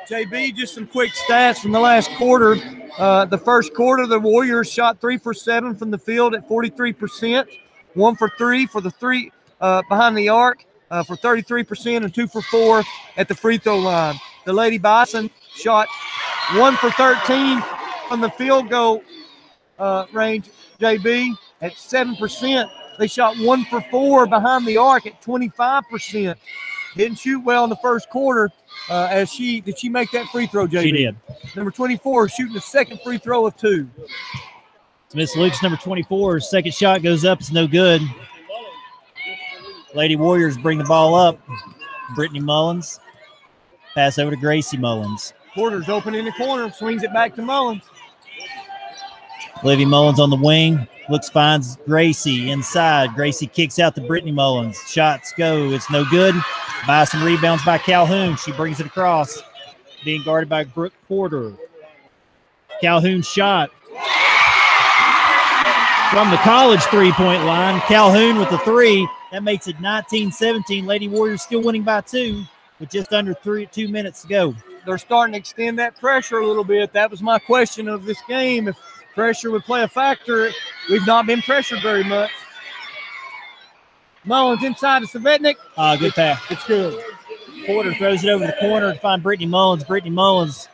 JB, just some quick stats from the last quarter. The first quarter, the Warriors shot 3 for 7 from the field at 43%, 1 for 3 for the 3 behind the arc for 33%, and 2 for 4 at the free throw line. The Lady Bison shot 1 for 13 from the field goal range, JB, at 7%. They shot 1 for 4 behind the arc at 25%. Didn't shoot well in the first quarter. Did she make that free throw, JB? She did. Number 24 shooting the second free throw of 2. Miss Luke's number 24. Second shot goes up. It's no good. Lady Warriors bring the ball up. Brittany Mullins. Pass over to Gracie Mullins. Porter's open in the corner. Swings it back to Mullins. Olivia Mullins on the wing. Looks, finds Gracie inside. Gracie kicks out to Brittany Mullins. Shots go. It's no good. Bison rebounds by Calhoun. She brings it across. Being guarded by Brooke Porter. Calhoun shot. From the college three-point line. Calhoun with the 3. That makes it 19-17. Lady Warriors still winning by 2 with just under 2 minutes to go. They're starting to extend that pressure a little bit. That was my question of this game. If pressure would play a factor, we've not been pressured very much. Mullins inside to Savetnik. Good pass. It's good. Porter throws it over the corner to find Brittany Mullins. Brittany Mullins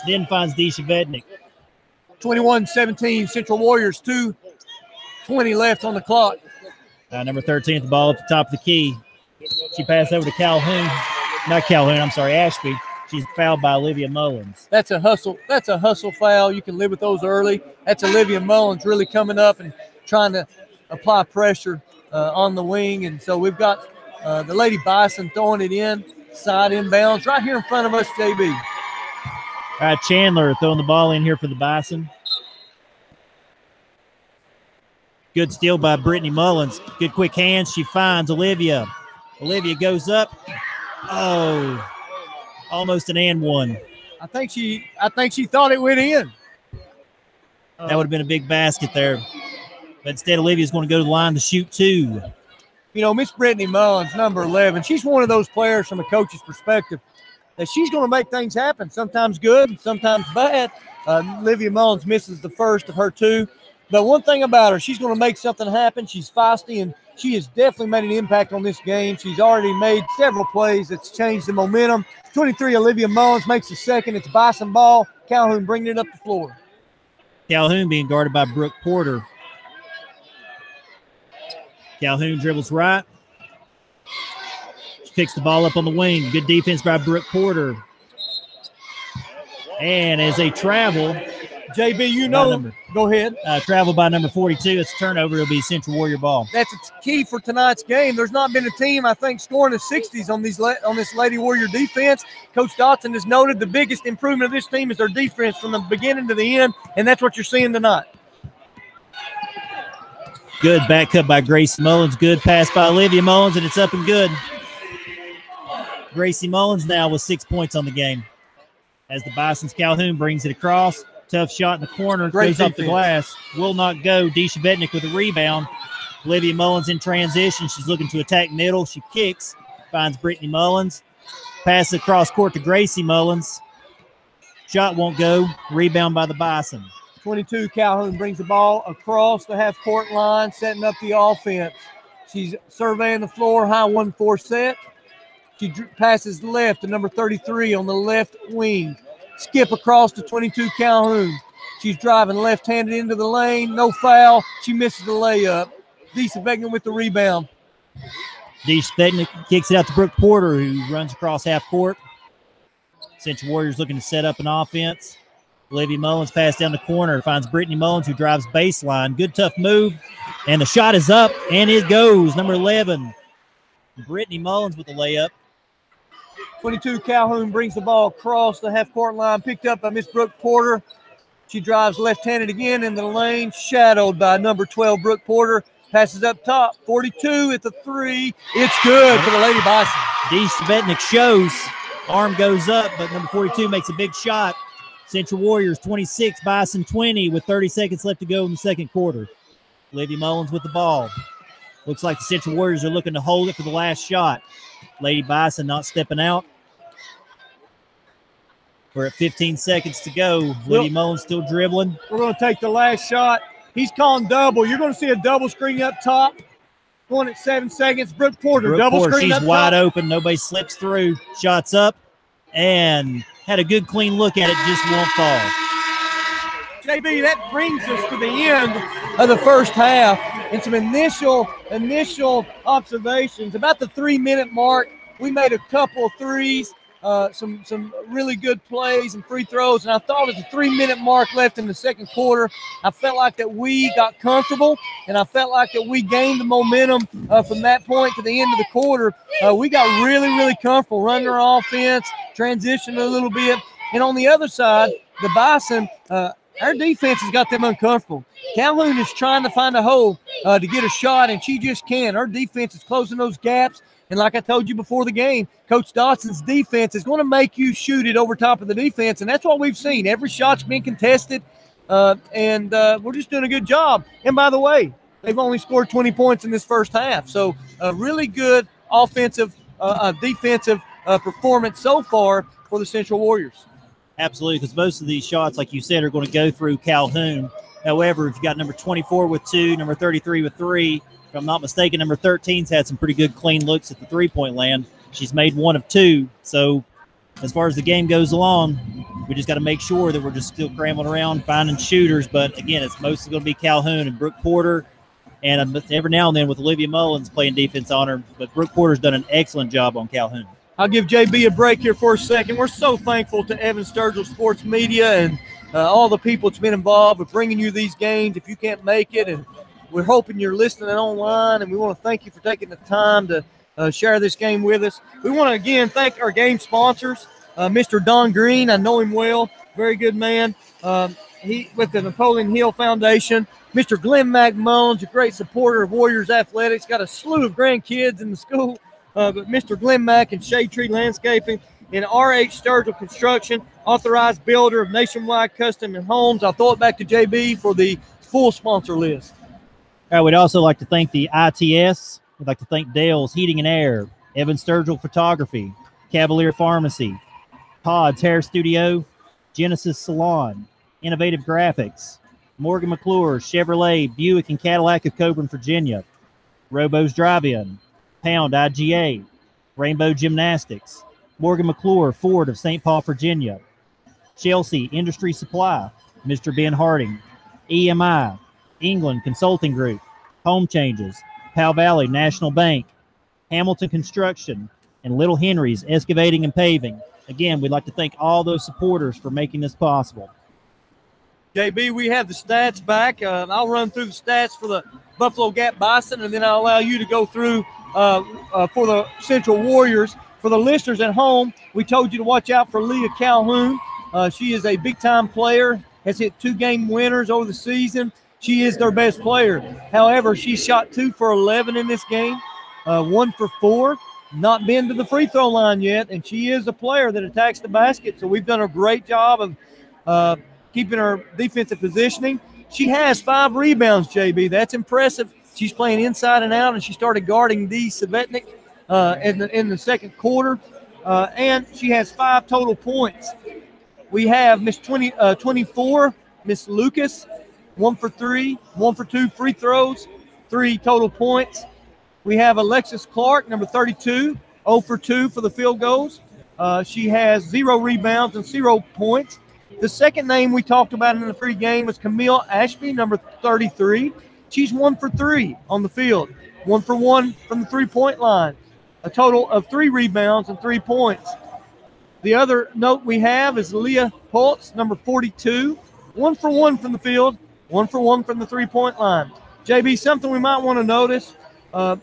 then finds Deisha Vednik. 21-17, Central Warriors, 2:20 left on the clock. Number 13 at the ball at the top of the key. She passed over to Calhoun. Not Calhoun, I'm sorry, Ashby. She's fouled by Olivia Mullins. That's a hustle. That's a hustle foul. You can live with those early. That's Olivia Mullins really coming up and trying to apply pressure on the wing. And so we've got the Lady Bison throwing it in, side inbounds, right here in front of us, JB. All right, Chandler throwing the ball in here for the Bison. Good steal by Brittany Mullins. Good quick hands. She finds Olivia. Olivia goes up. Oh, almost an and one. I think she thought it went in. That would have been a big basket there. But instead, Olivia's going to go to the line to shoot 2. You know, Miss Brittany Mullins, number 11, she's one of those players from a coach's perspective that she's going to make things happen, sometimes good, sometimes bad. Olivia Mullins misses the first of her 2. But one thing about her, she's going to make something happen. She's feisty, and she has definitely made an impact on this game. She's already made several plays that's changed the momentum. 23, Olivia Mullins makes the second. It's Bison ball. Calhoun bringing it up the floor. Calhoun being guarded by Brooke Porter. Calhoun dribbles right. She picks the ball up on the wing. Good defense by Brooke Porter. And as they travel, JB, you know, go ahead. Travel by number 42. It's a turnover. It'll be Central Warrior ball. That's a key for tonight's game. There's not been a team, I think, scoring the 60s on this Lady Warrior defense. Coach Dotson has noted the biggest improvement of this team is their defense from the beginning to the end, and that's what you're seeing tonight. Good back cut by Gracie Mullins. Good pass by Olivia Mullins, and it's up and good. Gracie Mullins now with 6 points on the game. As the Bison's Calhoun brings it across. Tough shot in the corner. Goes up the glass. Will not go. Deisha Vednik with a rebound. Olivia Mullins in transition. She's looking to attack middle. She kicks. Finds Brittany Mullins. Pass across court to Gracie Mullins. Shot won't go. Rebound by the Bison. 22, Calhoun brings the ball across the half-court line, setting up the offense. She's surveying the floor, high 1-4 set. She passes left to number 33 on the left wing. Skip across to 22, Calhoun. She's driving left-handed into the lane. No foul. She misses the layup. Deisha Vednik with the rebound. Deisha Vednik kicks it out to Brooke Porter, who runs across half court. Central Warriors looking to set up an offense. Olivia Mullins pass down the corner. Finds Brittany Mullins, who drives baseline. Good tough move. And the shot is up, and it goes. Number 11, Brittany Mullins with the layup. 22, Calhoun brings the ball across the half-court line, picked up by Miss Brooke Porter. She drives left-handed again into the lane, shadowed by number 12, Brooke Porter. Passes up top, 42 at the 3. It's good for the Lady Bison. Dee Svetnik shows. Arm goes up, but number 42 makes a big shot. Central Warriors 26, Bison 20 with 30 seconds left to go in the second quarter. Olivia Mullins with the ball. Looks like the Central Warriors are looking to hold it for the last shot. Lady Bison not stepping out. We're at 15 seconds to go. Olivia Mullins still dribbling. We're going to take the last shot. He's calling double. You're going to see a double screen up top. Going at 7 seconds. Brooke Porter, double screen up top. She's wide open. Nobody slips through. Shots up and had a good clean look at it. Just won't fall. JB, that brings us to the end of the first half and some initial observations. About the 3-minute mark, we made a couple of threes, some really good plays and free throws, and I thought at the 3-minute mark left in the second quarter, I felt like that we got comfortable, and I felt like that we gained the momentum from that point to the end of the quarter. We got really, really comfortable running our offense, transitioning a little bit, and on the other side, the Bison, our defense has got them uncomfortable. Calhoun is trying to find a hole to get a shot, and she just can't. Our defense is closing those gaps. And like I told you before the game, Coach Dotson's defense is going to make you shoot it over top of the defense, and that's what we've seen. Every shot's been contested, and we're just doing a good job. And by the way, they've only scored 20 points in this first half. So a really good offensive, defensive performance so far for the Central Warriors. Absolutely, because most of these shots, like you said, are going to go through Calhoun. However, if you got number 24 with 2, number 33 with 3, if I'm not mistaken, number 13's had some pretty good clean looks at the three-point land. She's made 1 of 2. So as far as the game goes along, we just got to make sure that we're just still scrambling around, finding shooters. But, again, it's mostly going to be Calhoun and Brooke Porter, and every now and then with Olivia Mullins playing defense on her. But Brooke Porter's done an excellent job on Calhoun. I'll give JB a break here for a second. We're so thankful to Evan Sturgill Sports Media and all the people that's been involved with bringing you these games if you can't make it. And we're hoping you're listening online, and we want to thank you for taking the time to share this game with us. We want to, again, thank our game sponsors, Mr. Don Green. I know him well. Very good man. He with the Napoleon Hill Foundation. Mr. Glenn Mack Mullins, a great supporter of Warriors Athletics. Got a slew of grandkids in the school. But Mr. Glenn Mack and Shade Tree Landscaping and R.H. Sturgill Construction, authorized builder of nationwide custom and homes. I'll throw it back to JB for the full sponsor list. All right, we'd also like to thank the ITS. We'd like to thank Dale's Heating and Air, Evan Sturgill Photography, Cavalier Pharmacy, Todd's Hair Studio, Genesis Salon, Innovative Graphics, Morgan McClure, Chevrolet, Buick and Cadillac of Coburn, Virginia, Robo's Drive-In, Pound IGA, Rainbow Gymnastics, Morgan McClure, Ford of St. Paul, Virginia, Chelsea Industry Supply, Mr. Ben Harding, EMI, England Consulting Group, Home Changes, Powell Valley National Bank, Hamilton Construction, and Little Henry's Excavating and Paving. Again, we'd like to thank all those supporters for making this possible. JB, we have the stats back. I'll run through the stats for the Buffalo Gap Bison, and then I'll allow you to go through for the Central Warriors. For the listeners at home, we told you to watch out for Leah Calhoun. She is a big-time player, has hit 2 game winners over the season. She is their best player. However, she shot 2 for 11 in this game, 1 for 4, not been to the free throw line yet, and she is a player that attacks the basket. So we've done a great job of keeping her defensive positioning. She has 5 rebounds, JB. That's impressive. She's playing inside and out, and she started guarding Dee Svetnik in the second quarter, and she has 5 total points. We have Miss 24, Miss Lucas, 1 for 3, 1 for 2 free throws, 3 total points. We have Alexis Clark, number 32, 0 for 2 for the field goals. She has 0 rebounds and 0 points. The second name we talked about in the pregame was Camille Ashby, number 33. She's 1 for 3 on the field, 1 for 1 from the three-point line, a total of 3 rebounds and 3 points. The other note we have is Leah Pultz, number 42, 1 for 1 from the field, 1 for 1 from the three-point line. JB, something we might want to notice,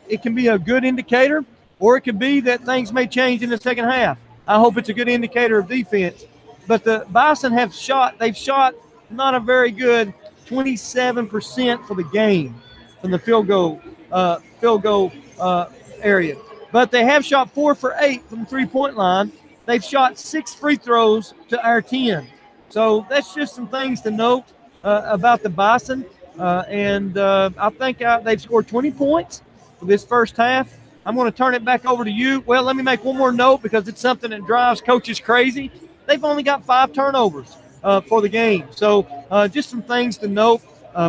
it can be a good indicator, or it could be that things may change in the second half. I hope it's a good indicator of defense. But the Bison they've shot not a very good 27% for the game from the field goal area. But they have shot 4 for 8 from the three-point line. They've shot 6 free throws to our 10. So that's just some things to note about the Bison. I think they've scored 20 points for this first half. I'm going to turn it back over to you. Well, let me make one more note because it's something that drives coaches crazy. They've only got 5 turnovers for the game. So just some things to note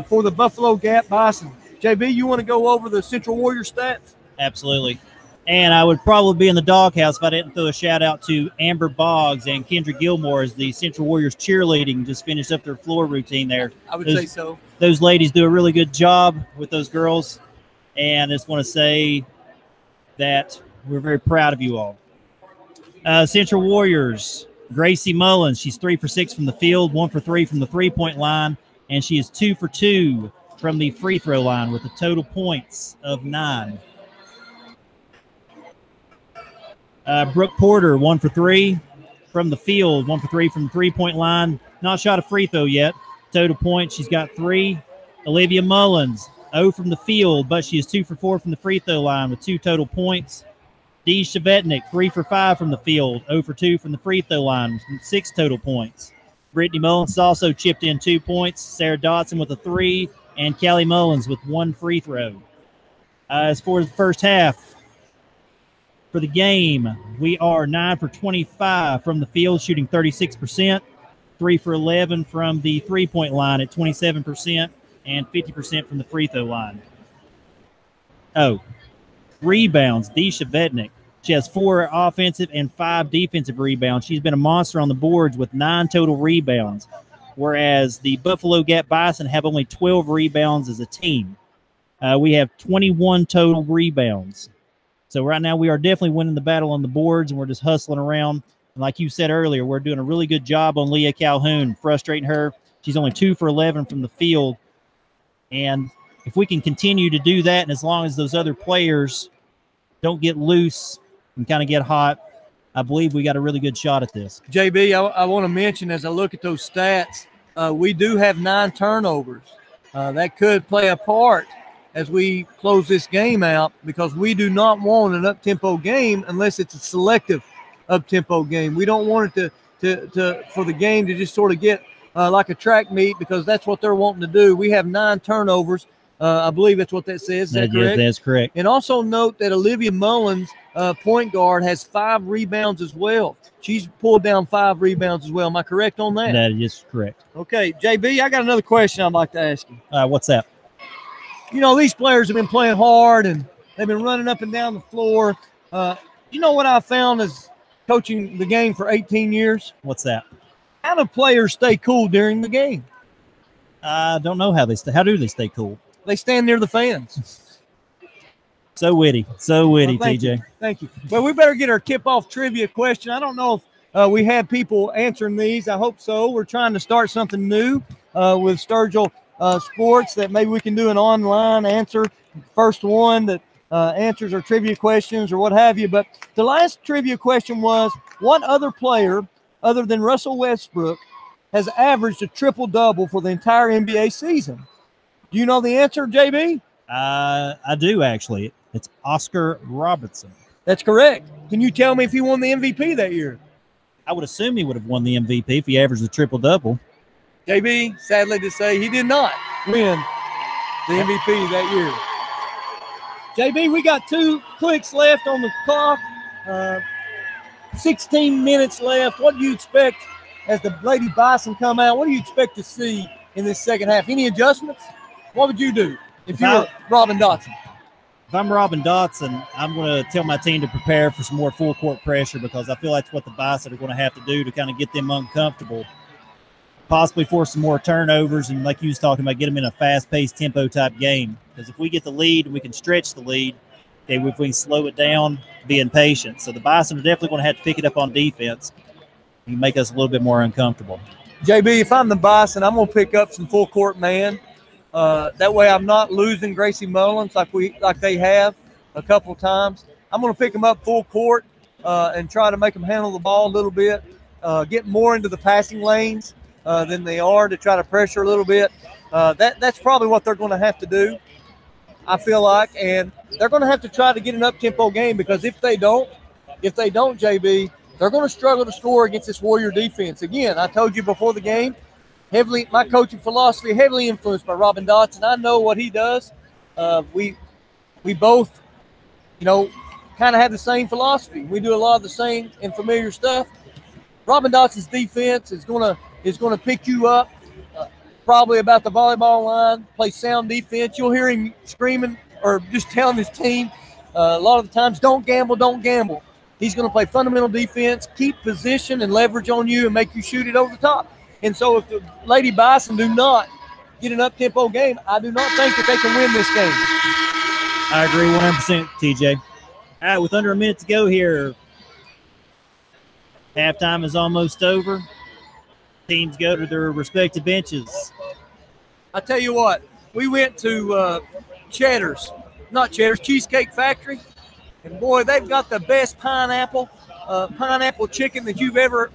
for the Buffalo Gap Bison. JB, you want to go over the Central Warriors stats? Absolutely. And I would probably be in the doghouse if I didn't throw a shout-out to Amber Boggs and Kendra Gilmore as the Central Warriors cheerleading just finished up their floor routine there. I would say so. Those ladies do a really good job with those girls, and I just want to say that we're very proud of you all. Central Warriors, Gracie Mullins, she's 3 for 6 from the field, 1 for 3 from the three-point line, and she is 2 for 2 from the free throw line with a total points of 9. Brooke Porter, 1 for 3 from the field, 1 for 3 from the three-point line. Not shot a free throw yet. Total points, she's got 3. Olivia Mullins, 0 from the field, but she is 2 for 4 from the free throw line with 2 total points. Dee Shavetnik, 3 for 5 from the field, 0 for 2 from the free throw line with 6 total points. Brittany Mullins also chipped in 2 points. Sarah Dotson with a 3, and Callie Mullins with 1 free throw. As for the first half, for the game, we are 9 for 25 from the field, shooting 36%, 3 for 11 from the three-point line at 27%, and 50% from the free throw line. Rebounds, Dee Shavetnik. She has 4 offensive and 5 defensive rebounds. She's been a monster on the boards with 9 total rebounds, whereas the Buffalo Gap Bison have only 12 rebounds as a team. We have 21 total rebounds. So right now we are definitely winning the battle on the boards, and we're just hustling around. And like you said earlier, we're doing a really good job on Leah Calhoun, frustrating her. She's only 2 for 11 from the field. And if we can continue to do that, and as long as those other players don't get loose and kind of get hot, I believe we got a really good shot at this. JB, I want to mention as I look at those stats, we do have 9 turnovers. That could play a part as we close this game out, because we do not want an up-tempo game unless it's a selective up-tempo game. We don't want it to for the game to just sort of get like a track meet, because that's what they're wanting to do. We have 9 turnovers. I believe that's what that says. Is that correct? That's correct. And also note that Olivia Mullins, point guard, has 5 rebounds as well. She's pulled down 5 rebounds as well. Am I correct on that? That is correct. Okay, JB, I got another question I'd like to ask you. What's that? You know, these players have been playing hard, and they've been running up and down the floor. You know what I found as coaching the game for 18 years? What's that? How do players stay cool during the game? I don't know how they stay. How do they stay cool? They stand near the fans. So witty, Well, TJ. Thank you. Well, we better get our tip-off trivia question. I don't know if we have people answering these. I hope so. We're trying to start something new with Sturgill Sports, that maybe we can do an online answer. First one that answers our trivia questions or what have you. But the last trivia question was, what other player other than Russell Westbrook has averaged a triple-double for the entire NBA season? Do you know the answer, JB? I do, actually. It's Oscar Robertson. That's correct. Can you tell me if he won the MVP that year? I would assume he would have won the MVP if he averaged a triple-double. JB, sadly to say, he did not win the MVP that year. JB, we got 2 clicks left on the clock. 16 minutes left. What do you expect as the Lady Bison come out? What do you expect to see in this second half? Any adjustments? What would you do if you were Robin Dotson? If I'm Robin Dotson, I'm going to tell my team to prepare for some more full-court pressure, because I feel that's what the Bison are going to have to do to kind of get them uncomfortable. Possibly force some more turnovers, and like you was talking about, get them in a fast-paced tempo-type game. Because if we get the lead and we can stretch the lead, okay, if we can slow it down, being patient. So the Bison are definitely going to have to pick it up on defense and make us a little bit more uncomfortable. JB, if I'm the Bison, I'm going to pick up some full-court man. That way I'm not losing Gracie Mullins like they have a couple of times. I'm going to pick them up full court and try to make them handle the ball a little bit, get more into the passing lanes than they are, to try to pressure a little bit. That's probably what they're going to have to do, I feel like, and they're going to have to try to get an up-tempo game, because if they don't, JB, they're going to struggle to score against this Warrior defense. Again, I told you before the game, my coaching philosophy heavily influenced by Robin Dotson. I know what he does. We both, kind of have the same philosophy. We do a lot of the same and familiar stuff. Robin Dotson's defense is going to pick you up probably about the volleyball line, play sound defense. You'll hear him screaming or just telling his team a lot of the times, don't gamble, don't gamble. He's going to play fundamental defense, keep position and leverage on you, and make you shoot it over the top. And so if the Lady Bison do not get an up-tempo game, I do not think that they can win this game. I agree 100%, TJ. All right, with under a minute to go here, halftime is almost over. Teams go to their respective benches. I tell you what, we went to Cheesecake Factory, and boy, they've got the best pineapple chicken that you've ever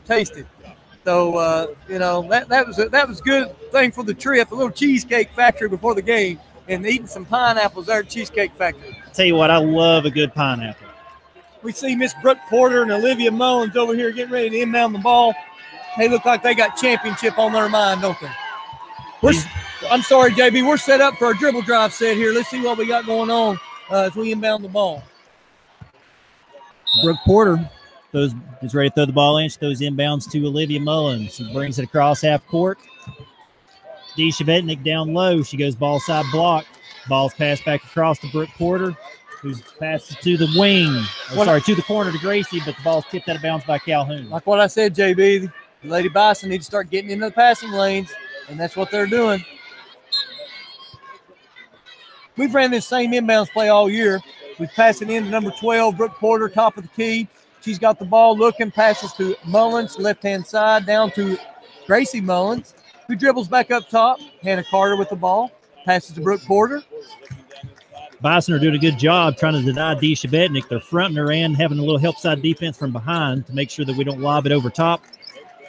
tasted. So that was a good thing for the trip. A little Cheesecake Factory before the game, and eating some pineapples there at Cheesecake Factory. Tell you what, I love a good pineapple. We see Miss Brooke Porter and Olivia Mullins over here getting ready to inbound the ball. They look like they got championship on their mind, don't they? I'm sorry, JB. We're set up for a dribble drive set here. Let's see what we got going on as we inbound the ball. Brooke Porter is ready to throw the ball in. She throws inbounds to Olivia Mullins. She brings it across half court. Dee Shavetnik down low. She goes ball side block. Ball's passed back across to Brooke Porter, who's passes to the wing. To the corner to Gracie, but the ball's tipped out of bounds by Calhoun. Like what I said, JB, the Lady Bison need to start getting into the passing lanes, and that's what they're doing. We've ran this same inbounds play all year. We pass it in to number 12, Brooke Porter, top of the key. She's got the ball looking, passes to Mullins, left-hand side, down to Gracie Mullins, who dribbles back up top. Hannah Carter with the ball, passes to Brooke Porter. Bison are doing a good job trying to deny Dee Shavetnik. They're fronting her in, having a little help side defense from behind to make sure that we don't lob it over top.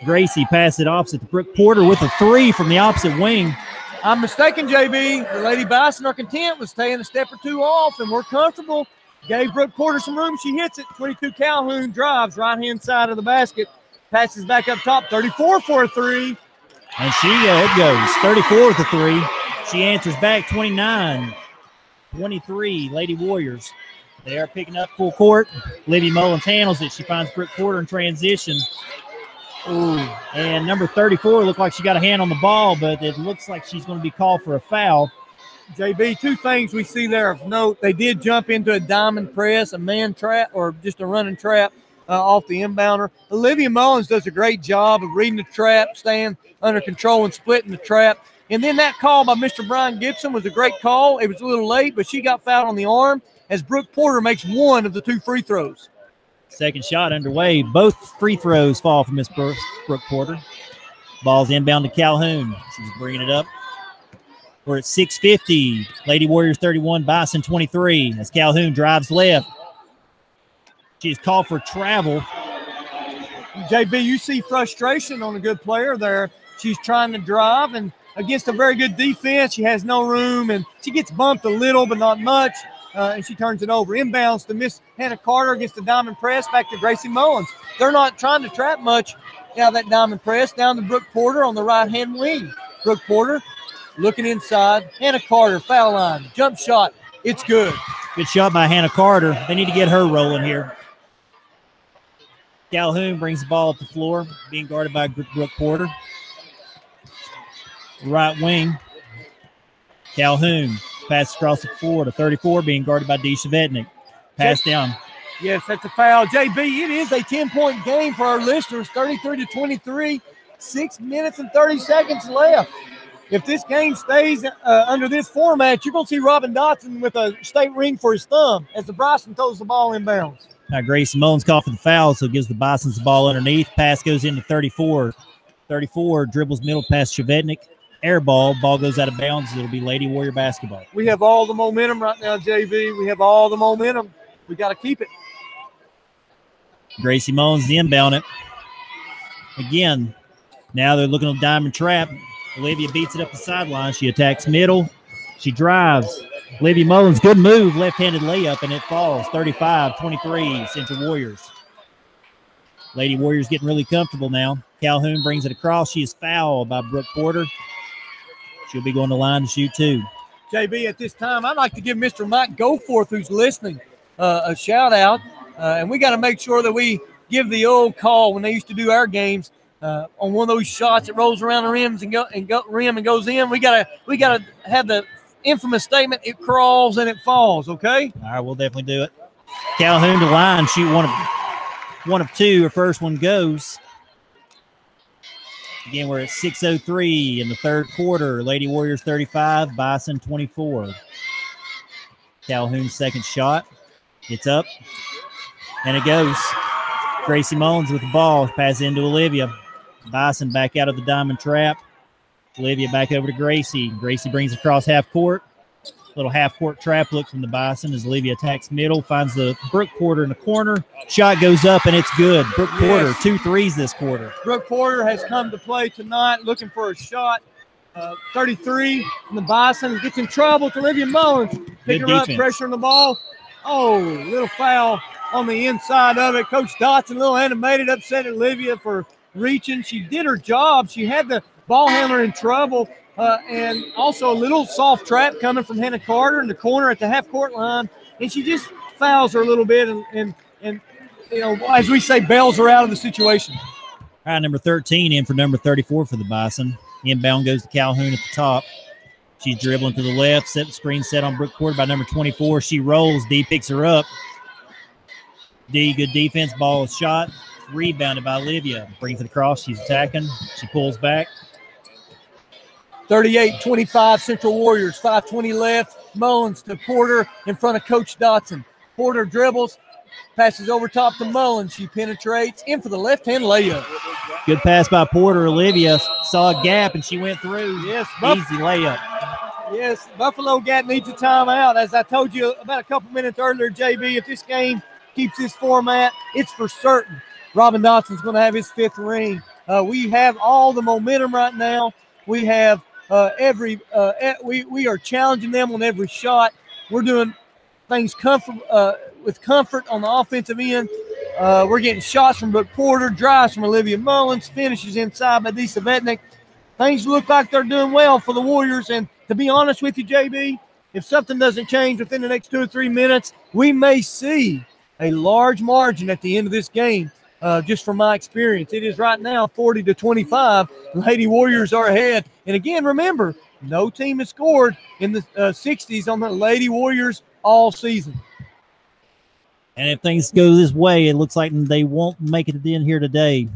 Gracie passes it opposite to Brooke Porter with a three from the opposite wing. I'm mistaken, JB. The Lady Bison are content with staying a step or two off, and we're comfortable. Gave Brooke Porter some room. She hits it. 22 Calhoun drives right-hand side of the basket. Passes back up top. 34 for a three. And it goes. 34 with a three. She answers back 29-23, Lady Warriors. They are picking up full court. Olivia Mullins handles it. She finds Brooke Porter in transition. Ooh. And number 34 looked like she got a hand on the ball, but it looks like she's going to be called for a foul. JB, two things we see there of note. They did jump into a diamond press, a man trap, or just a running trap off the inbounder. Olivia Mullins does a great job of reading the trap, staying under control and splitting the trap. And then that call by Mr. Brian Gibson was a great call. It was a little late, but she got fouled on the arm as Brooke Porter makes one of the two free throws. Second shot underway. Both free throws fall from Miss Brooke Porter. Ball's inbound to Calhoun. She's bringing it up. We're at 6:50. Lady Warriors 31, Bison 23. As Calhoun drives left. She's called for travel. JB, you see frustration on a good player there. She's trying to drive, and against a very good defense, she has no room, and she gets bumped a little, but not much. And she turns it over. Inbounds to Miss Hannah Carter against the diamond press, back to Gracie Mullins. They're not trying to trap much out of that diamond press. Down to Brooke Porter on the right-hand wing. Brooke Porter looking inside. Hannah Carter, foul line. Jump shot. It's good. Good shot by Hannah Carter. They need to get her rolling here. Calhoun brings the ball up the floor, being guarded by Brooke Porter. Right wing. Calhoun. Pass across the floor to 34, being guarded by Dee Shavetnik. Pass down. Yes, that's a foul. JB, it is a 10-point game for our listeners, 33-23, 6 minutes and 30 seconds left. If this game stays under this format, you're going to see Robin Dotson with a state ring for his thumb as the Bison throws the ball inbounds. Now Gracie Mullins called for the foul, so gives the Bisons the ball underneath. Pass goes into 34. 34 dribbles middle past Shavetnik. air ball. Ball goes out of bounds. It'll be Lady Warrior basketball. We have all the momentum right now, JB. We have all the momentum. We got to keep it. Gracie Mullins the inbound it. Again, now they're looking at a diamond trap. Olivia beats it up the sideline. She attacks middle. She drives. Olivia Mullins, good move, left-handed layup, and it falls. 35-23, Central Warriors. Lady Warriors getting really comfortable now. Calhoun brings it across. She is fouled by Brooke Porter. She'll be going to line to shoot two. JB, at this time, I'd like to give Mr. Mike Goforth, who's listening, a shout-out. And we got to make sure that we give the old call when they used to do our games on one of those shots that rolls around the rims and goes in. We gotta have the infamous statement: it crawls and it falls. Okay. All right, we'll definitely do it. Calhoun to line, shoot one of two. Her first one goes. Again, we're at 6:03 in the third quarter. Lady Warriors 35, Bison 24. Calhoun's second shot. It's up, and it goes. Gracie Mullins with the ball. Pass into Olivia. Bison back out of the diamond trap. Olivia back over to Gracie. Gracie brings it across half court. Little half court trap look from the Bison as Olivia attacks middle. Finds the Brooke Porter in the corner. Shot goes up, and it's good. Brooke Porter, 2 threes this quarter. Brooke Porter has come to play tonight looking for a shot. 33 from the Bison. Gets in trouble with Olivia Mullins. Picking her up, pressure on the ball. Oh, little foul on the inside of it. Coach Dotson, a little animated, upset at Olivia for reaching. She did her job. She had the ball handler in trouble. And also a little soft trap coming from Hannah Carter in the corner at the half-court line. And she just fouls her a little bit and you know, as we say, bails her out of the situation. All right, number 13 in for number 34 for the Bison. Inbound goes to Calhoun at the top. She's dribbling to the left. Set the screen set on Brooke Porter by number 24. She rolls. D picks her up. D, good defense. Ball is shot. Rebounded by Olivia. Brings it across. She's attacking. She pulls back. 38-25 Central Warriors. 5:20 left. Mullins to Porter in front of Coach Dotson. Porter dribbles. Passes over top to Mullins. She penetrates in for the left-hand layup. Good pass by Porter. Olivia saw a gap, and she went through. Yes, easy layup. Yes, Buffalo Gap needs a timeout. As I told you about a couple minutes earlier, JB, if this game keeps this format, it's for certain Robin Dotson's going to have his 5th ring. We have all the momentum right now. We have we are challenging them on every shot. We're doing things with comfort on the offensive end. We're getting shots from Brooke Porter, drives from Olivia Mullins, finishes inside by Dee Savetnik. Things look like they're doing well for the Warriors. And to be honest with you, JB, if something doesn't change within the next 2 or 3 minutes, we may see a large margin at the end of this game. Just from my experience, it is right now 40-25. Lady Warriors are ahead. And again, remember, no team has scored in the 60s on the Lady Warriors all season. And if things go this way, it looks like they won't make it to the end here today.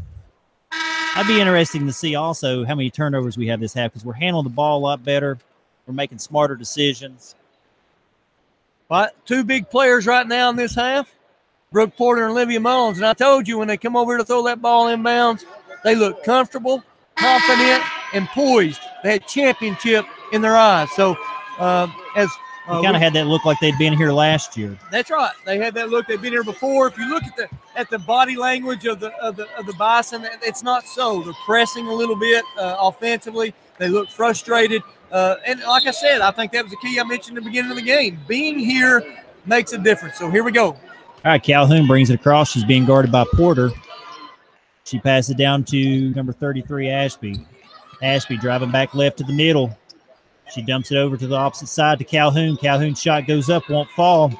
I'd be interesting to see also how many turnovers we have this half because we're handling the ball a lot better. We're making smarter decisions. But 2 big players right now in this half. Brooke Porter and Olivia Mullins. And I told you when they come over to throw that ball inbounds, they look comfortable, confident, and poised. They had championship in their eyes. So they kind of had that look like they'd been here last year. That's right. They had that look. They've been here before. If you look at the body language of the Bison, it's not so. They're pressing a little bit offensively. They look frustrated. And like I said, I think that was the key I mentioned at the beginning of the game. Being here makes a difference. So here we go. All right, Calhoun brings it across. She's being guarded by Porter. She passes it down to number 33, Ashby. Ashby driving back left to the middle. She dumps it over to the opposite side to Calhoun. Calhoun's shot goes up, won't fall.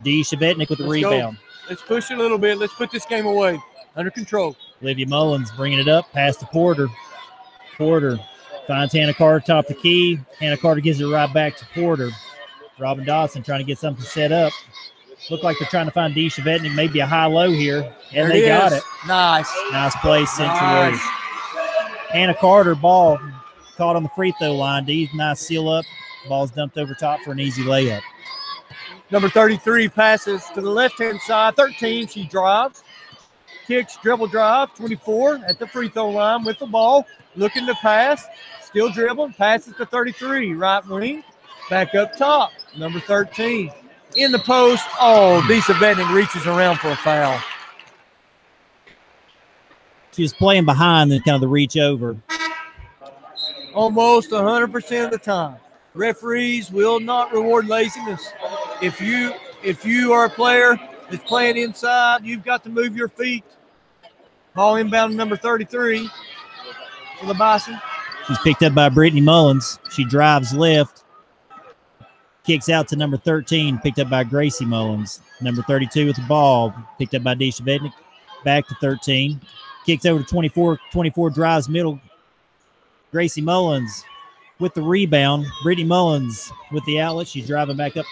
Dee Savetnik with the rebound. Let's push it a little bit. Let's put this game away. Under control. Olivia Mullins bringing it up, pass to Porter. Porter finds Hannah Carter top the key. Hannah Carter gives it right back to Porter. Robin Dotson trying to get something set up. Look like they're trying to find Dee Savetnik, maybe a high-low here, and they got it. Nice. Nice play, Central Warriors. Hannah Carter, ball caught on the free throw line. Dee's nice seal up. Ball's dumped over top for an easy layup. Number 33 passes to the left-hand side. 13, she drives. Kicks, dribble drive. 24 at the free throw line with the ball. Looking to pass. Still dribbling, passes to 33, right wing, back up top, number 13. In the post, oh, Disa Vetnick reaches around for a foul. She was playing behind and kind of the reach over. Almost 100% of the time. Referees will not reward laziness. If you are a player that's playing inside, you've got to move your feet. Ball inbound to number 33 for the Bison. She's picked up by Brittany Mullins. She drives left, kicks out to number 13, picked up by Gracie Mullins. Number 32 with the ball, picked up by Disa Vetnick. Back to 13. Kicks over to 24. 24 drives middle. Gracie Mullins with the rebound. Brittany Mullins with the outlet. She's driving back up.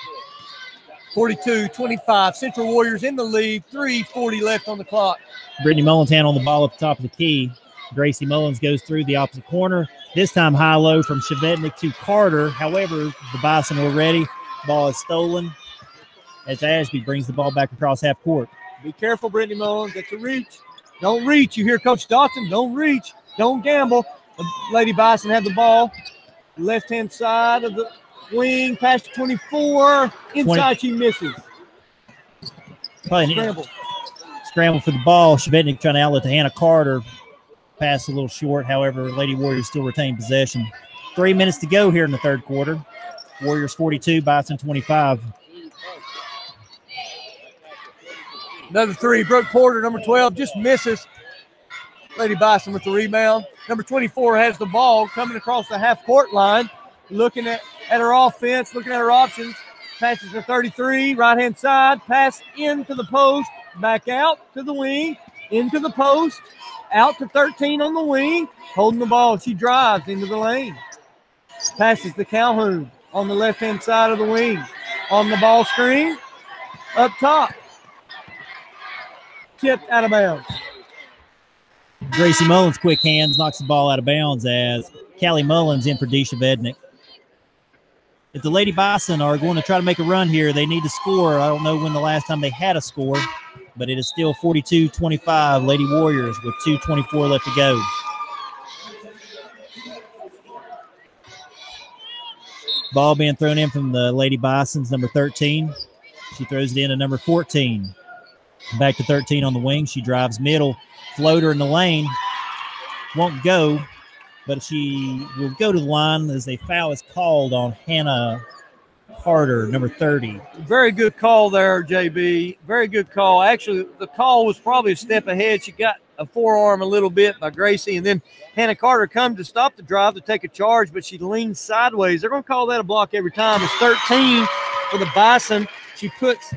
42-25. Central Warriors in the lead. 3:40 left on the clock. Brittany Mullins hand on the ball at the top of the key. Gracie Mullins goes through the opposite corner. This time high-low from Chevetnik to Carter. However, the Bison were ready. Ball is stolen as Ashby brings the ball back across half court. Be careful, Brittany Mullins. That's a reach. Don't reach. You hear Coach Dawson. Don't reach. Don't gamble. The Lady Bison have the ball. Left-hand side of the wing. Pass to 24. Inside, she misses. Scramble for the ball. Chevetnik trying to outlet to Hannah Carter. Pass a little short. However, Lady Warriors still retain possession. 3 minutes to go here in the third quarter. Warriors 42, Bison 25. Another three. Brooke Porter, number 12, just misses. Lady Bison with the rebound. Number 24 has the ball coming across the half-court line. Looking at her offense, looking at her options. Passes to 33, right-hand side. Pass into the post. Back out to the wing. Into the post. Out to 13 on the wing. Holding the ball. She drives into the lane. Passes to Calhoun on the left-hand side of the wing. On the ball screen. Up top. Tipped out of bounds. Gracie Mullins, quick hands, knocks the ball out of bounds as Callie Mullins in for Disa Vetnick. If the Lady Bison are going to try to make a run here, they need to score. I don't know when the last time they had a score, but it is still 42-25 Lady Warriors with 2:24 left to go. Ball being thrown in from the Lady Bisons, number 13. She throws it in to number 14. Back to 13 on the wing. She drives middle. Floater in the lane. Won't go, but she will go to the line as a foul is called on Hannah Carter, number 30. Very good call there, JB. Very good call. Actually, the call was probably a step ahead. She got a forearm a little bit by Gracie, and then Hannah Carter come to stop the drive to take a charge, but she leans sideways. They're going to call that a block every time. It's 13 for the Bison. She puts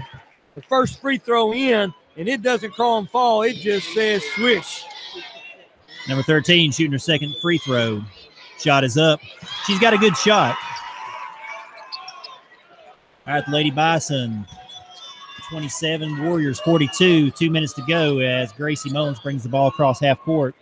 the first free throw in, and it doesn't crawl and fall. It just says swish. Number 13 shooting her second free throw. Shot is up. She's got a good shot. All right, the Lady Bison, 27, Warriors 42. 2 minutes to go as Gracie Mullins brings the ball across half court.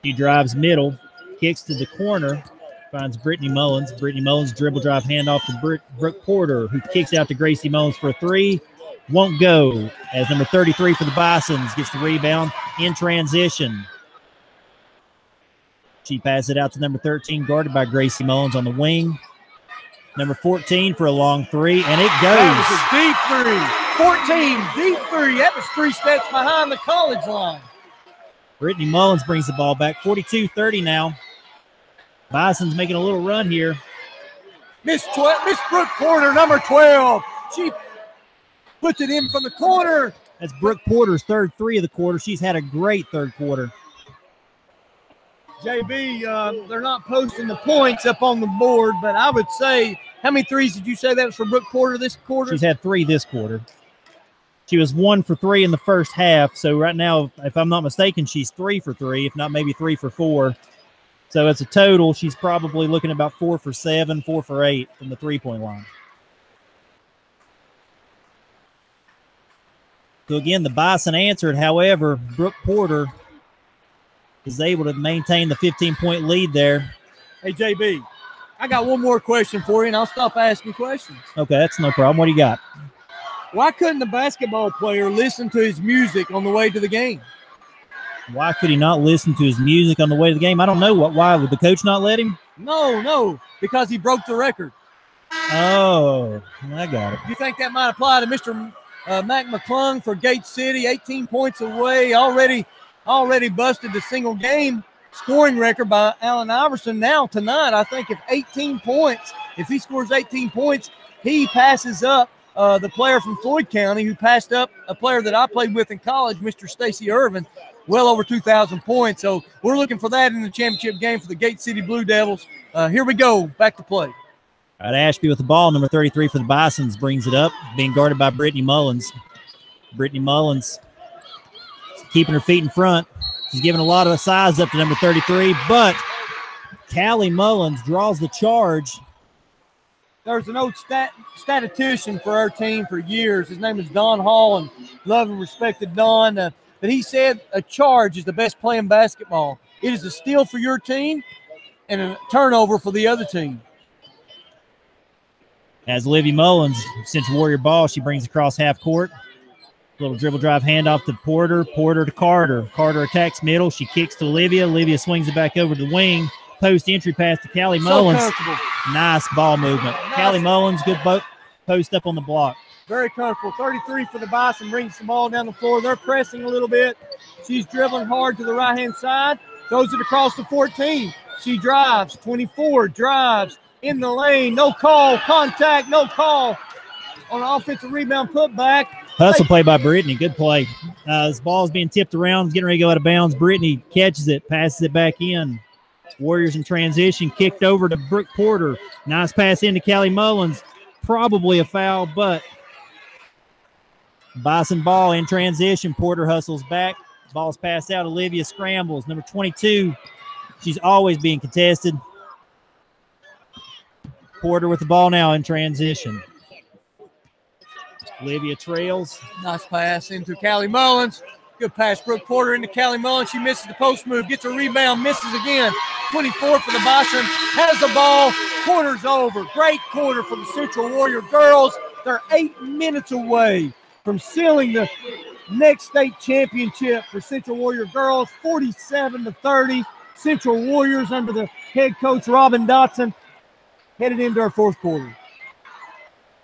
She drives middle, kicks to the corner, finds Brittany Mullins. Brittany Mullins dribble drive handoff to Brooke Porter, who kicks out to Gracie Mullins for a three. Won't go as number 33 for the Bisons gets the rebound in transition. She passes it out to number 13, guarded by Gracie Mullins on the wing. Number 14 for a long three, and it goes. That was a deep three. 14, deep three. That was 3 steps behind the college line. Brittany Mullins brings the ball back. 42-30 now. Bison's making a little run here. Miss Brooke Porter, number 12. She puts it in from the corner. That's Brooke Porter's third three of the quarter. She's had a great third quarter. JB, they're not posting the points up on the board, but I would say, how many threes did you say that was for Brooke Porter this quarter? She's had 3 this quarter. She was 1 for 3 in the first half. So right now, if I'm not mistaken, she's 3 for 3, if not maybe 3 for 4. So as a total, she's probably looking about 4 for 7, 4 for 8 from the three-point line. So again, the Bison answered. However, Brooke Porter is able to maintain the 15-point lead there. Hey, JB, I got one more question for you, and I'll stop asking questions. Okay, that's no problem. What do you got? Why couldn't the basketball player listen to his music on the way to the game? Why could he not listen to his music on the way to the game? I don't know. Why would the coach not let him? No, because he broke the record. Oh, I got it. You think that might apply to Mr. Mac McClung for Gate City? 18 points away, already busted the single game scoring record by Allen Iverson. Now tonight, I think if he scores 18 points, he passes up the player from Floyd County who passed up a player that I played with in college, Mr. Stacy Irvin, well over 2,000 points. So we're looking for that in the championship game for the Gate City Blue Devils. Here we go, back to play. All right, Ashby with the ball, number 33 for the Bisons, brings it up, being guarded by Brittany Mullins. Brittany Mullins keeping her feet in front. She's giving a lot of size up to number 33, but Callie Mullins draws the charge. There's an old statistician for our team for years. His name is Don Hall, and love and respected Don. But he said a charge is the best play in basketball. It is a steal for your team and a turnover for the other team. As Olivia Mullins, Central Warrior ball, she brings across half court. Little dribble drive handoff to Porter. Porter to Carter. Carter attacks middle. She kicks to Olivia. Olivia swings it back over to the wing. Post entry pass to Callie Mullins. Nice ball movement. Callie Mullins, good post up on the block. Very comfortable. 33 for the Bison, brings the ball down the floor. They're pressing a little bit. She's dribbling hard to the right-hand side. Throws it across to 14. She drives. 24 drives in the lane. No call. Contact. No call. On an offensive rebound putback. Hustle play by Brittany. Good play. This ball is being tipped around, getting ready to go out of bounds. Brittany catches it, passes it back in. Warriors in transition, kicked over to Brooke Porter. Nice pass into Callie Mullins. Probably a foul, but Bison ball in transition. Porter hustles back. Ball's passed out. Olivia scrambles. Number 22. She's always being contested. Porter with the ball now in transition. Olivia trails. Nice pass into Callie Mullins. Good pass, Brooke Porter into Callie Mullins. She misses the post move, gets a rebound, misses again. 24 for the Bison, has the ball. Quarter's over. Great quarter for the Central Warrior girls. They're 8 minutes away from sealing the next state championship for Central Warrior girls. 47-30. Central Warriors under the head coach Robin Dotson headed into our fourth quarter.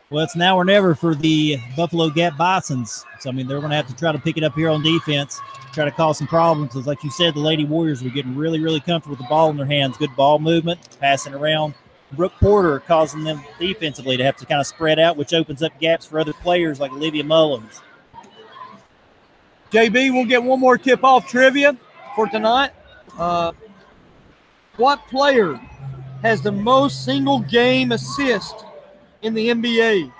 Well, it's now or never for the Buffalo Gap Bisons. So, I mean, they're going to have to try to pick it up here on defense, try to cause some problems. Because, like you said, the Lady Warriors were getting really, really comfortable with the ball in their hands. Good ball movement, passing around. Brooke Porter causing them defensively to have to kind of spread out, which opens up gaps for other players like Olivia Mullins. JB, we'll get one more tip-off trivia for tonight. What player has the most single-game assists in the NBA?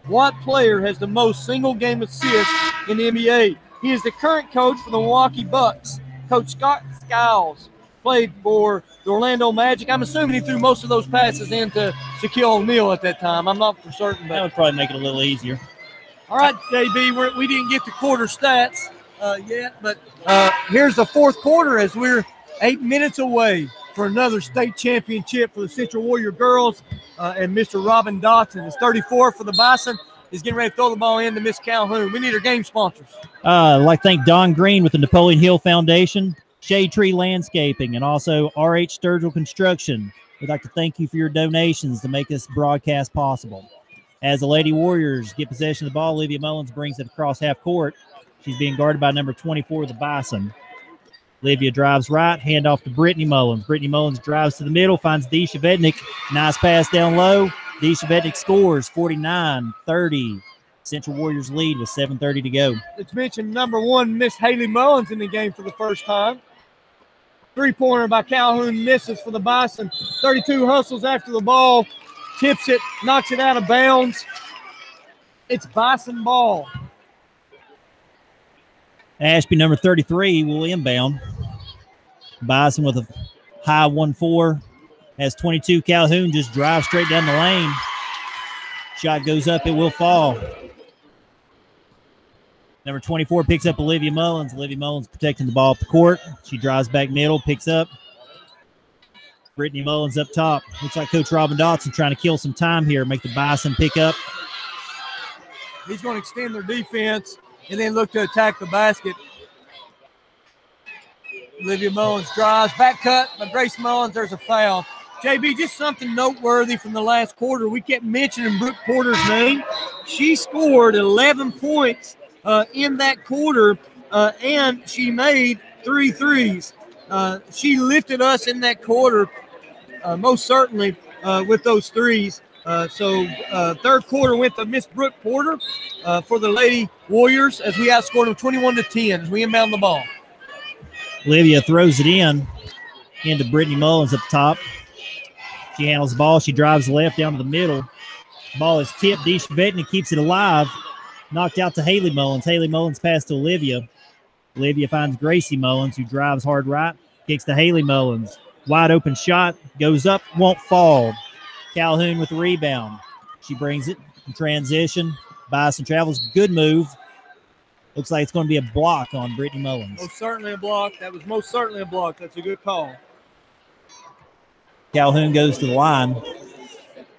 What player has the most single-game assists in the NBA? He is the current coach for the Milwaukee Bucks. Coach Scott Skiles played for the Orlando Magic. I'm assuming he threw most of those passes into Shaquille O'Neal at that time. I'm not for certain. But that would probably make it a little easier. All right, JB, we didn't get the quarter stats yet, but here's the fourth quarter as we're 8 minutes away for another state championship for the Central Warrior girls. And Mr. Robin Dotson is 34 for the Bison. He's getting ready to throw the ball in to Miss Calhoun. We need our game sponsors. I'd like to thank Don Green with the Napoleon Hill Foundation, Shade Tree Landscaping, and also RH Sturgill Construction. We'd like to thank you for your donations to make this broadcast possible. As the Lady Warriors get possession of the ball, Olivia Mullins brings it across half court. She's being guarded by number 24, the Bison. Olivia drives right, handoff to Brittany Mullins. Brittany Mullins drives to the middle, finds Deisha Vednik. Nice pass down low. Deisha Vednik scores 49-30. Central Warriors lead with 7:30 to go. It's mentioned number one, Miss Haley Mullins in the game for the first time. Three-pointer by Calhoun misses for the Bison. 32 hustles after the ball, tips it, knocks it out of bounds. It's Bison ball. Ashby, number 33, will inbound. Bison with a high 1-4. Has 22. Calhoun just drives straight down the lane. Shot goes up. It will fall. Number 24 picks up Olivia Mullins. Olivia Mullins protecting the ball up the court. She drives back middle, picks up. Brittany Mullins up top. Looks like Coach Robin Dotson trying to kill some time here, make the Bison pick up. He's going to extend their defense and then look to attack the basket. Olivia Mullins drives, back cut by Grace Mullins. There's a foul. JB, just something noteworthy from the last quarter. We kept mentioning Brooke Porter's name. She scored 11 points in that quarter, and she made 3 threes. She lifted us in that quarter, most certainly, with those threes. So third quarter went to Miss Brooke Porter for the Lady Warriors as we outscored them 21-10 as we inbound the ball. Olivia throws it into Brittany Mullins up top. She handles the ball. She drives left down to the middle. Ball is tipped. Deisha Vetnick keeps it alive. Knocked out to Haley Mullins. Haley Mullins pass to Olivia. Olivia finds Gracie Mullins, who drives hard right. Kicks to Haley Mullins. Wide open shot. Goes up. Won't fall. Calhoun with the rebound. She brings it in transition. Bison travels. Good move. Looks like it's going to be a block on Brittany Mullins. Most certainly a block. That was most certainly a block. That's a good call. Calhoun goes to the line.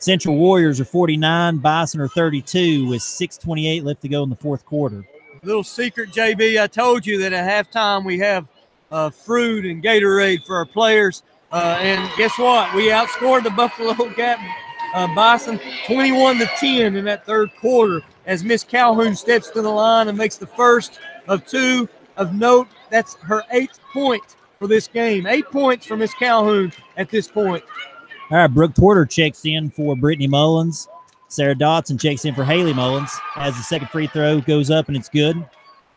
Central Warriors are 49. Bison are 32 with 6:28 left to go in the fourth quarter. Little secret, JB. I told you that at halftime we have fruit and Gatorade for our players. And guess what? We outscored the Buffalo Gap Bison 21-10 in that third quarter as Miss Calhoun steps to the line and makes the first of 2 of note. That's her 8th point for this game. 8 points for Miss Calhoun at this point. All right, Brooke Porter checks in for Brittany Mullins. Sarah Dotson checks in for Haley Mullins. As the second free throw goes up and it's good.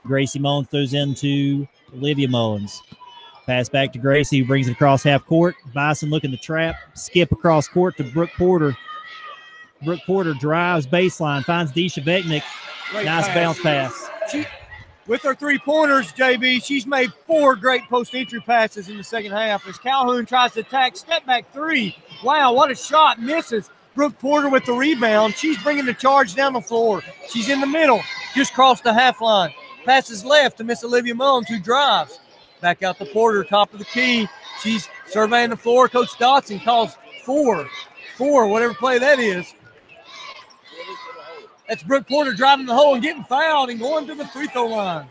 Gracie Mullins throws into Olivia Mullins. Pass back to Gracie, who brings it across half court. Bison looking to trap. Skip across court to Brooke Porter. Brooke Porter drives baseline, finds Deisha Vetnick. Nice bounce pass. With her three-pointers, JB, she's made 4 great post-entry passes in the second half as Calhoun tries to attack. Step-back 3. Wow, what a shot. Misses. Brooke Porter with the rebound. She's bringing the charge down the floor. She's in the middle, just crossed the half line. Passes left to Miss Olivia Mullins, who drives. Back out to Porter, top of the key. She's surveying the floor. Coach Dotson calls 4, whatever play that is. That's Brooke Porter driving the hole and getting fouled and going to the free throw line.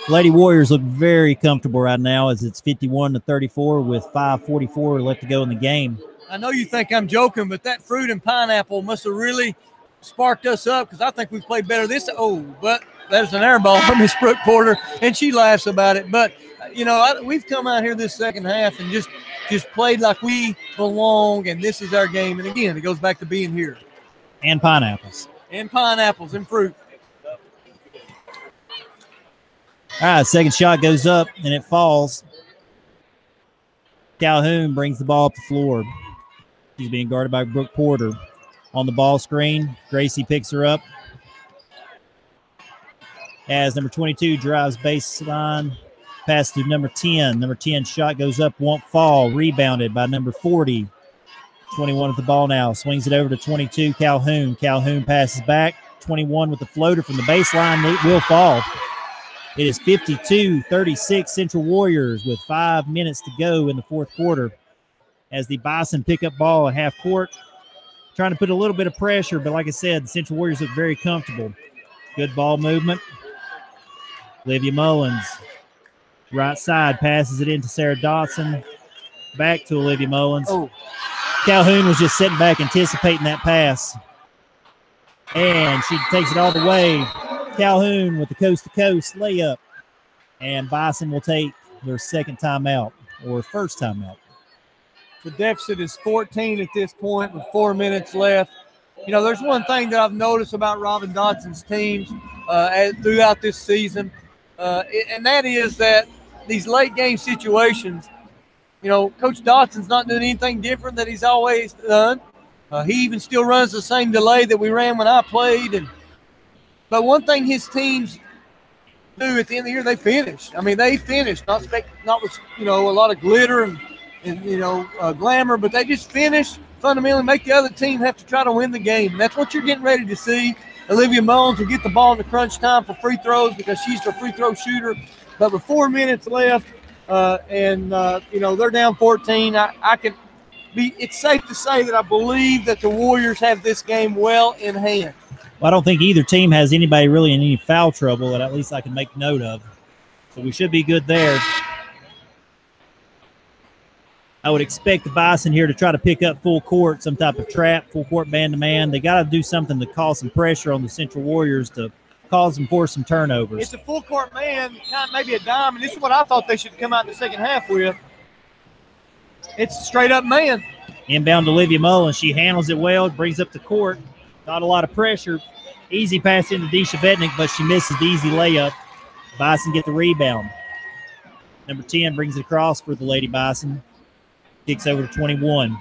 Lady Warriors look very comfortable right now as it's 51-34 with 5:44 left to go in the game. I know you think I'm joking, but that fruit and pineapple must have really sparked us up because I think we've played better this. Oh, but there's an air ball from Miss Brooke Porter, and she laughs about it. But, you know, we've come out here this second half and just played like we belong, and this is our game. And, again, it goes back to being here. And pineapples. And pineapples and fruit. All right, second shot goes up, and it falls. Calhoun brings the ball up the floor. She's being guarded by Brooke Porter. On the ball screen, Gracie picks her up. As number 22 drives baseline, pass to number 10. Number 10 shot goes up, won't fall. Rebounded by number 40. 21 with the ball now. Swings it over to 22, Calhoun. Calhoun passes back. 21 with the floater from the baseline. It will fall. It is 52-36 Central Warriors with 5 minutes to go in the fourth quarter as the Bison pick up ball at half court. Trying to put a little bit of pressure, but like I said, the Central Warriors look very comfortable. Good ball movement. Olivia Mullins, right side, passes it into Sarah Dotson. Back to Olivia Mullins. Oh. Calhoun was just sitting back anticipating that pass. And she takes it all the way. Calhoun with the coast-to-coast layup. And Bison will take their second timeout, or first timeout. The deficit is 14 at this point with 4 minutes left. You know, there's one thing that I've noticed about Robin Dotson's teams throughout this season, and that is that these late-game situations, you know, Coach Dotson's not doing anything different that he's always done. He even still runs the same delay that we ran when I played. But one thing his teams do at the end of the year, they finish. I mean, they finish, not with, you know, a lot of glitter and you know, glamour, but they just finish, fundamentally make the other team have to try to win the game. And that's what you're getting ready to see. Olivia Mullins will get the ball in the crunch time for free throws because she's the free throw shooter. But with 4 minutes left, you know, they're down 14. It's safe to say that I believe that the Warriors have this game well in hand. Well, I don't think either team has anybody really in any foul trouble that at least I can make note of. So we should be good there. I would expect the Bison here to try to pick up full court, some type of trap, full court man-to-man. They got to do something to cause some pressure on the Central Warriors to cause them for some turnovers. It's a full court man, kind of maybe a dime, and this is what I thought they should come out in the second half with. It's straight up man. Inbound to Olivia Mullins. She handles it well, brings up the court. Not a lot of pressure. Easy pass into Deisha Vetnick, but she misses the easy layup. Bison get the rebound. Number 10 brings it across for the Lady Bison. Kicks over to 21.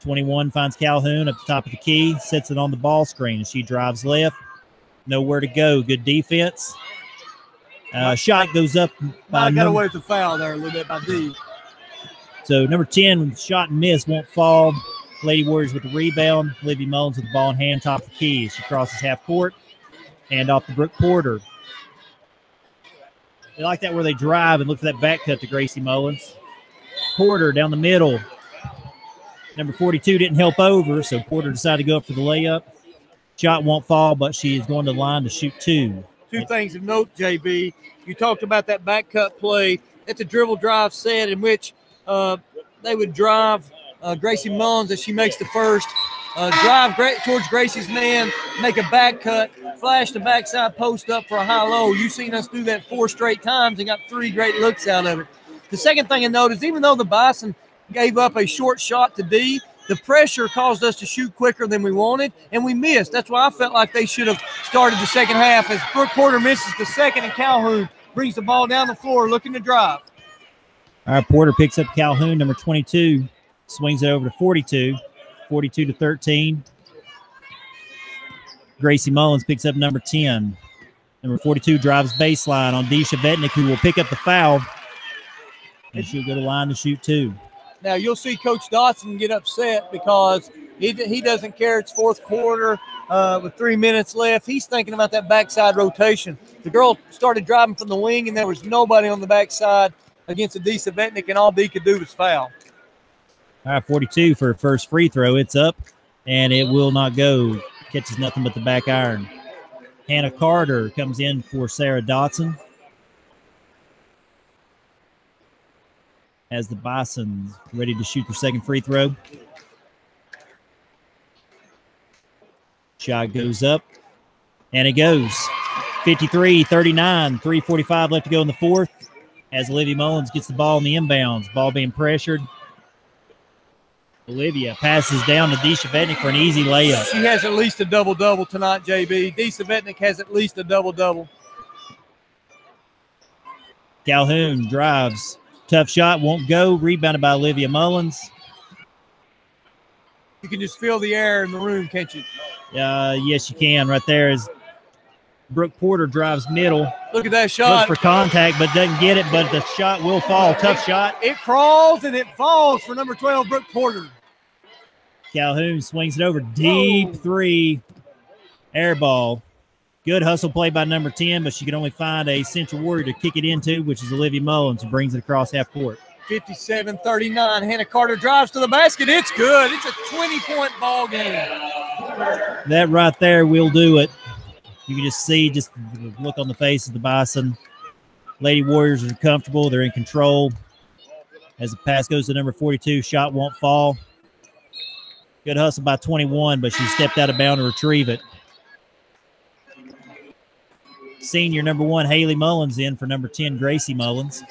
21 finds Calhoun up the top of the key, sets it on the ball screen, and she drives left. Nowhere to go. Good defense. Shot goes up. I got away with the foul there a little bit by D. So number 10, shot and miss, won't fall. Lady Warriors with the rebound. Olivia Mullins with the ball in hand, top of the key. She crosses half court. Hand off to Brooke Porter. They like that where they drive and look for that back cut to Gracie Mullins. Porter down the middle. Number 42 didn't help over, so Porter decided to go up for the layup. Shot won't fall, but she is going to the line to shoot two. Two things of note, JB. You talked about that back cut play. It's a dribble drive set in which they would drive Gracie Mullins as she makes the first. Drive towards Gracie's man, make a back cut, flash the backside post up for a high-low. You've seen us do that 4 straight times and got 3 great looks out of it. The second thing I noticed, even though the Bison gave up a short shot to D, the pressure caused us to shoot quicker than we wanted, and we missed. That's why I felt like they should have started the second half as Brooke Porter misses the second and Calhoun brings the ball down the floor looking to drive. All right, Porter picks up Calhoun, number 22, swings it over to 42, 42 to 13. Gracie Mullins picks up number 10. Number 42 drives baseline on Deisha Vetnick, who will pick up the foul, and she'll go to the line to shoot two. Now, you'll see Coach Dotson get upset because he doesn't care. It's fourth quarter with 3 minutes left. He's thinking about that backside rotation. The girl started driving from the wing, and there was nobody on the backside against Adisa Vetnick, and all D could do was foul. All right, 42 for her first free throw. It's up, and it will not go. Catches nothing but the back iron. Hannah Carter comes in for Sarah Dotson. As the Bison ready to shoot their second free throw. Shot goes up, and it goes. 53-39, 3:45 left to go in the fourth. As Olivia Mullins gets the ball in the inbounds. Ball being pressured. Olivia passes down to Deisha Vetnick for an easy layup. She has at least a double-double tonight, JB. Deisha Vetnick has at least a double-double. Calhoun drives. Tough shot, won't go. Rebounded by Olivia Mullins. You can just feel the air in the room, can't you? Yes, you can. Right there is Brooke Porter drives middle. Look at that shot. Looks for contact, but doesn't get it, but the shot will fall. Tough shot. It crawls and it falls for number 12, Brooke Porter. Calhoun swings it over. Deep three. Air ball. Good hustle play by number 10, but she can only find a Central Warrior to kick it into, which is Olivia Mullins, who brings it across half court. 57-39. Hannah Carter drives to the basket. It's good. It's a 20-point ball game. That right there will do it. You can just see, just look on the face of the Bison. Lady Warriors are comfortable. They're in control. As the pass goes to number 42, shot won't fall. Good hustle by 21, but she stepped out of bounds to retrieve it. Senior number 1, Haley Mullins in for number 10, Gracie Mullins.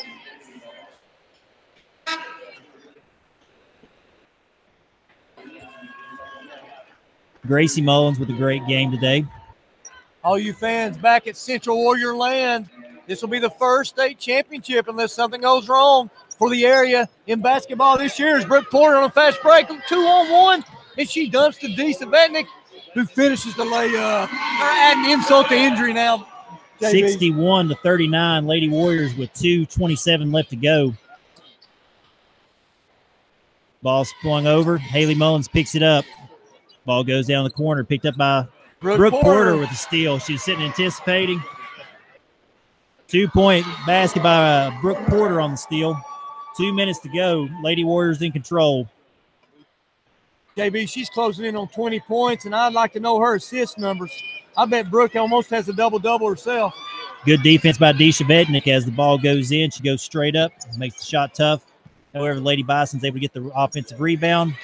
Gracie Mullins with a great game today. All you fans back at Central Warrior Land, this will be the first state championship unless something goes wrong for the area in basketball this year. Is Brooke Porter on a fast break, 2-on-1, and she dumps to Deisha Vetnick, who finishes the layup. They're adding insult to injury now. 61-39, Lady Warriors with 2:27 left to go. Ball swung over. Haley Mullins picks it up. Ball goes down the corner, picked up by Brooke Porter with the steal. She's sitting anticipating. 2-point basket by Brooke Porter on the steal. 2 minutes to go. Lady Warriors in control. JB, she's closing in on 20 points, and I'd like to know her assist numbers. I bet Brooke almost has a double-double herself. Good defense by Deisha Vetnick as the ball goes in. She goes straight up, makes the shot tough. However, Lady Bison's able to get the offensive rebound.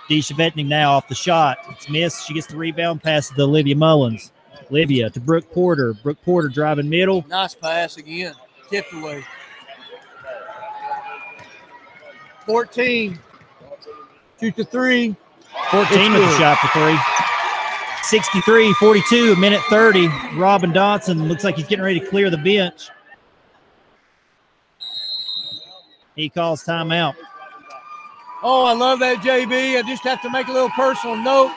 Deisha Vetnick now off the shot. It's missed. She gets the rebound, passes to Olivia Mullins. Olivia to Brooke Porter. Brooke Porter driving middle. Nice pass again. Tipped away. 14. Shoot the three. 14 with the shot for three. 63-42, a minute 30. Robin Dotson looks like he's getting ready to clear the bench. He calls timeout. Oh, I love that, JB. I just have to make a little personal note.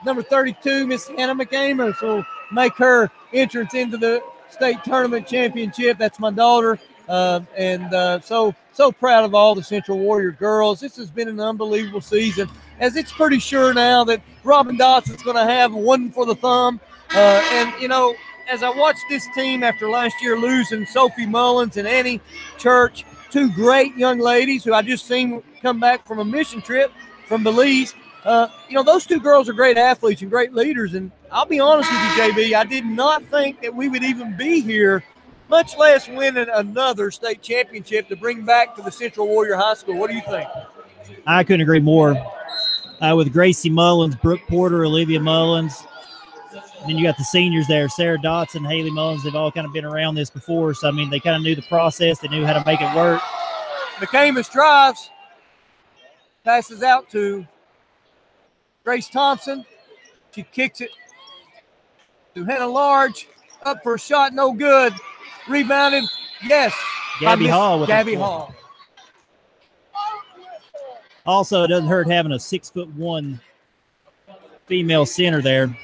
Number 32, Miss Hannah McAmis, will make her entrance into the state tournament championship. That's my daughter. So proud of all the Central Warrior girls. This has been an unbelievable season, as it's pretty sure now that Robin Dotson's going to have one for the thumb. And, you know, as I watched this team after last year losing Sophie Mullins and Annie Church, two great young ladies who I just seen come back from a mission trip from Belize. You know, those two girls are great athletes and great leaders. And I'll be honest with you, JB, I did not think that we would even be here, much less winning another state championship to bring back to the Central Warrior High School. What do you think? I couldn't agree more. With Gracie Mullins, Brooke Porter, Olivia Mullins. And then you got the seniors there, Sarah Dotson, Haley Mullins. They've all kind of been around this before. So, I mean, they kind of knew the process. They knew how to make it work. McAmis drives, passes out to Grace Thompson. She kicks it to Hannah Large. Up for a shot, no good. Rebounded, yes. Gabby Hall with Gabby Hall. Also, it doesn't hurt having a 6'1" female center there.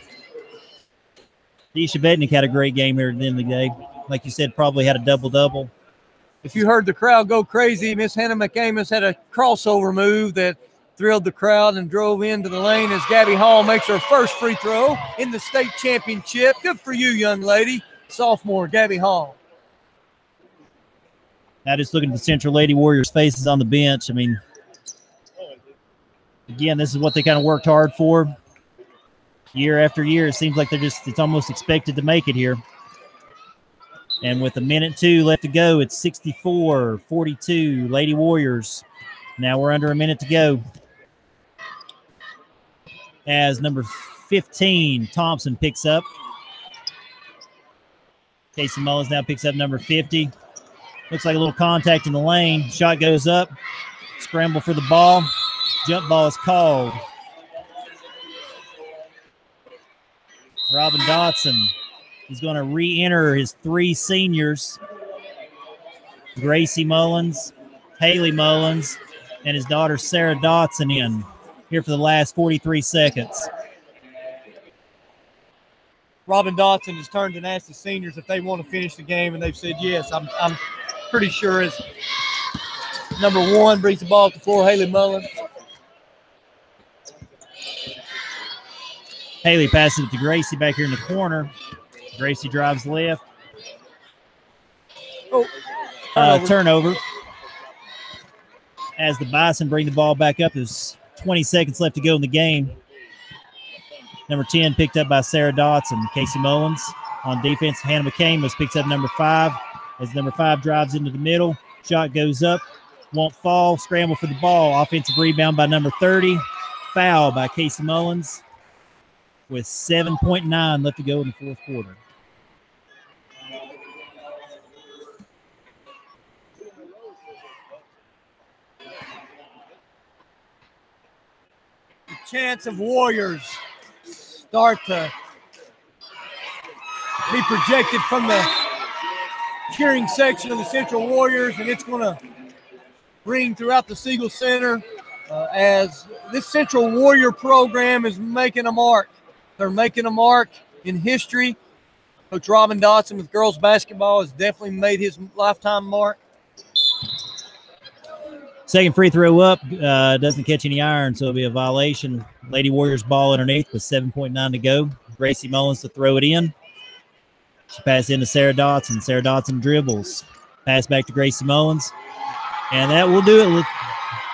Deisha Vetnick had a great game here at the end of the day. Like you said, probably had a double-double. If you heard the crowd go crazy, Miss Hannah McAmis had a crossover move that thrilled the crowd and drove into the lane as Gabby Hall makes her first free throw in the state championship. Good for you, young lady. Sophomore Gabby Hall. Now just looking at the Central Lady Warriors' faces on the bench. I mean, again, this is what they kind of worked hard for. Year after year, it seems like it's almost expected to make it here. And with a minute 2 left to go, it's 64-42, Lady Warriors. Now we're under a minute to go. As number 15, Thompson picks up. Casey Mullins now picks up number 50. Looks like a little contact in the lane. Shot goes up. Scramble for the ball. Jump ball is called. Robin Dotson is going to re-enter his three seniors. Gracie Mullins, Haley Mullins, and his daughter Sarah Dotson in here for the last 43 seconds. Robin Dotson has turned and asked the seniors if they want to finish the game, and they've said yes. I'm pretty sure as number 1 brings the ball to the floor, Haley Mullins. Haley passes it to Gracie back here in the corner. Gracie drives left. Turnover. As the Bison bring the ball back up, there's 20 seconds left to go in the game. Number 10 picked up by Sarah Dotson. Casey Mullins on defense. Hannah McAmis picks up number 5 as number 5 drives into the middle. Shot goes up. Won't fall. Scramble for the ball. Offensive rebound by number 30. Foul by Casey Mullins with 7.9 left to go in the fourth quarter. The chance of Warriors start to be projected from the cheering section of the Central Warriors, and it's going to ring throughout the Siegel Center as this Central Warrior program is making a mark. They're making a mark in history. Coach Robin Dotson with girls basketball has definitely made his lifetime mark. Second free throw up, doesn't catch any iron, so it'll be a violation. Lady Warriors ball underneath with 7.9 to go. Gracie Mullins to throw it in. She passes in to Sarah Dotson. Sarah Dotson dribbles. Pass back to Gracie Mullins. And that will do it with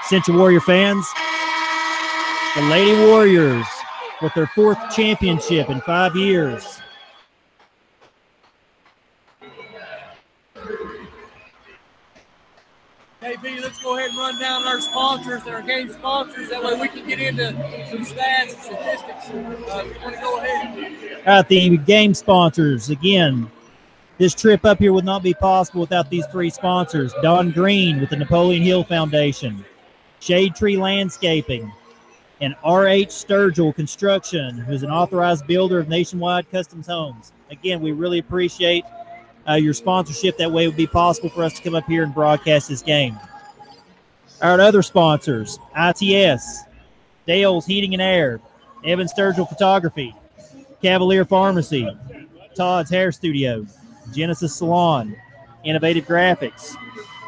Central Warrior fans. The Lady Warriors with their 4th championship in 5 years. sponsors that are game sponsors. That way we can get into some stats and statistics. If you want to go ahead. All right, the game sponsors. Again, this trip up here would not be possible without these three sponsors. Don Green with the Napoleon Hill Foundation, Shade Tree Landscaping, and R.H. Sturgill Construction, who's an authorized builder of nationwide customs homes. Again, we really appreciate your sponsorship. That way it would be possible for us to come up here and broadcast this game. Our other sponsors, ITS, Dale's Heating and Air, Evan Sturgill Photography, Cavalier Pharmacy, Todd's Hair Studio, Genesis Salon, Innovative Graphics,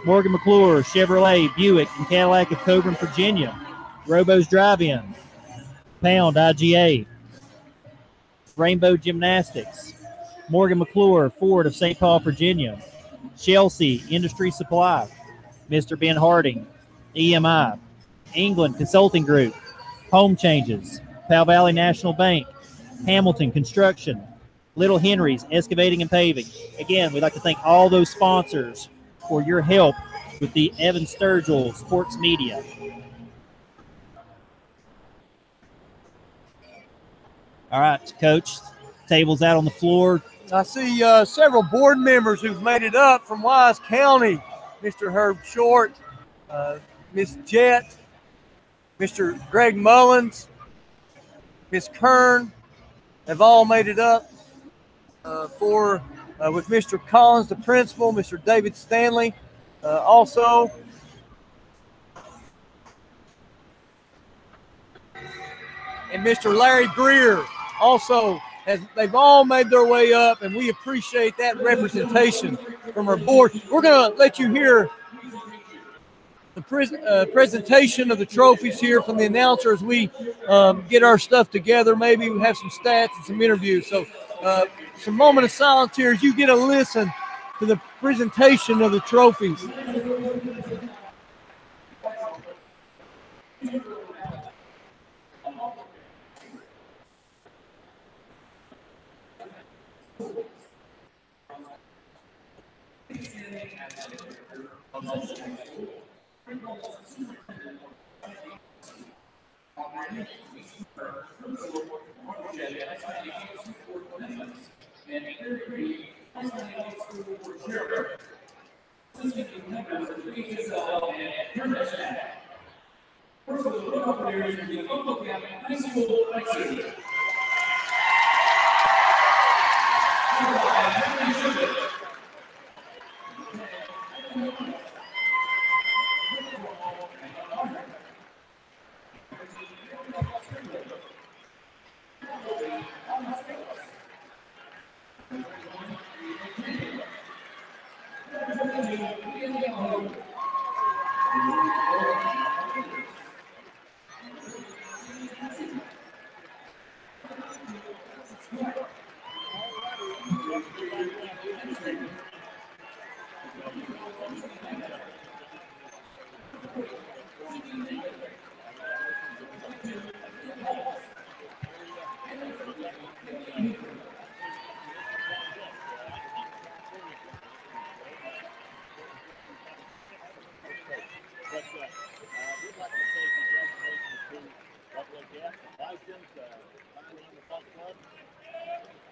Morgan McClure, Chevrolet, Buick, and Cadillac of Coburn, Virginia, Robo's Drive-In, Pound IGA, Rainbow Gymnastics, Morgan McClure, Ford of St. Paul, Virginia, Chelsea Industry Supply, Mr. Ben Harding, EMI, England Consulting Group, Home Changes, Powell Valley National Bank, Hamilton Construction, Little Henry's Excavating and Paving. Again, we'd like to thank all those sponsors for your help with the Evan Sturgill Sports Media. All right, Coach, table's out on the floor. I see several board members who've made it up from Wise County. Mr. Herb Short, Ms. Jett, Mr. Greg Mullins, Ms. Kern have all made it up with Mr. Collins, the principal, Mr. David Stanley also. And Mr. Larry Greer also. They've all made their way up, and we appreciate that representation from our board. We're going to let you hear the presentation of the trophies here from the announcer as we get our stuff together. Maybe we have some stats and some interviews. So some moment of silence here as you get a listen to the presentation of the trophies.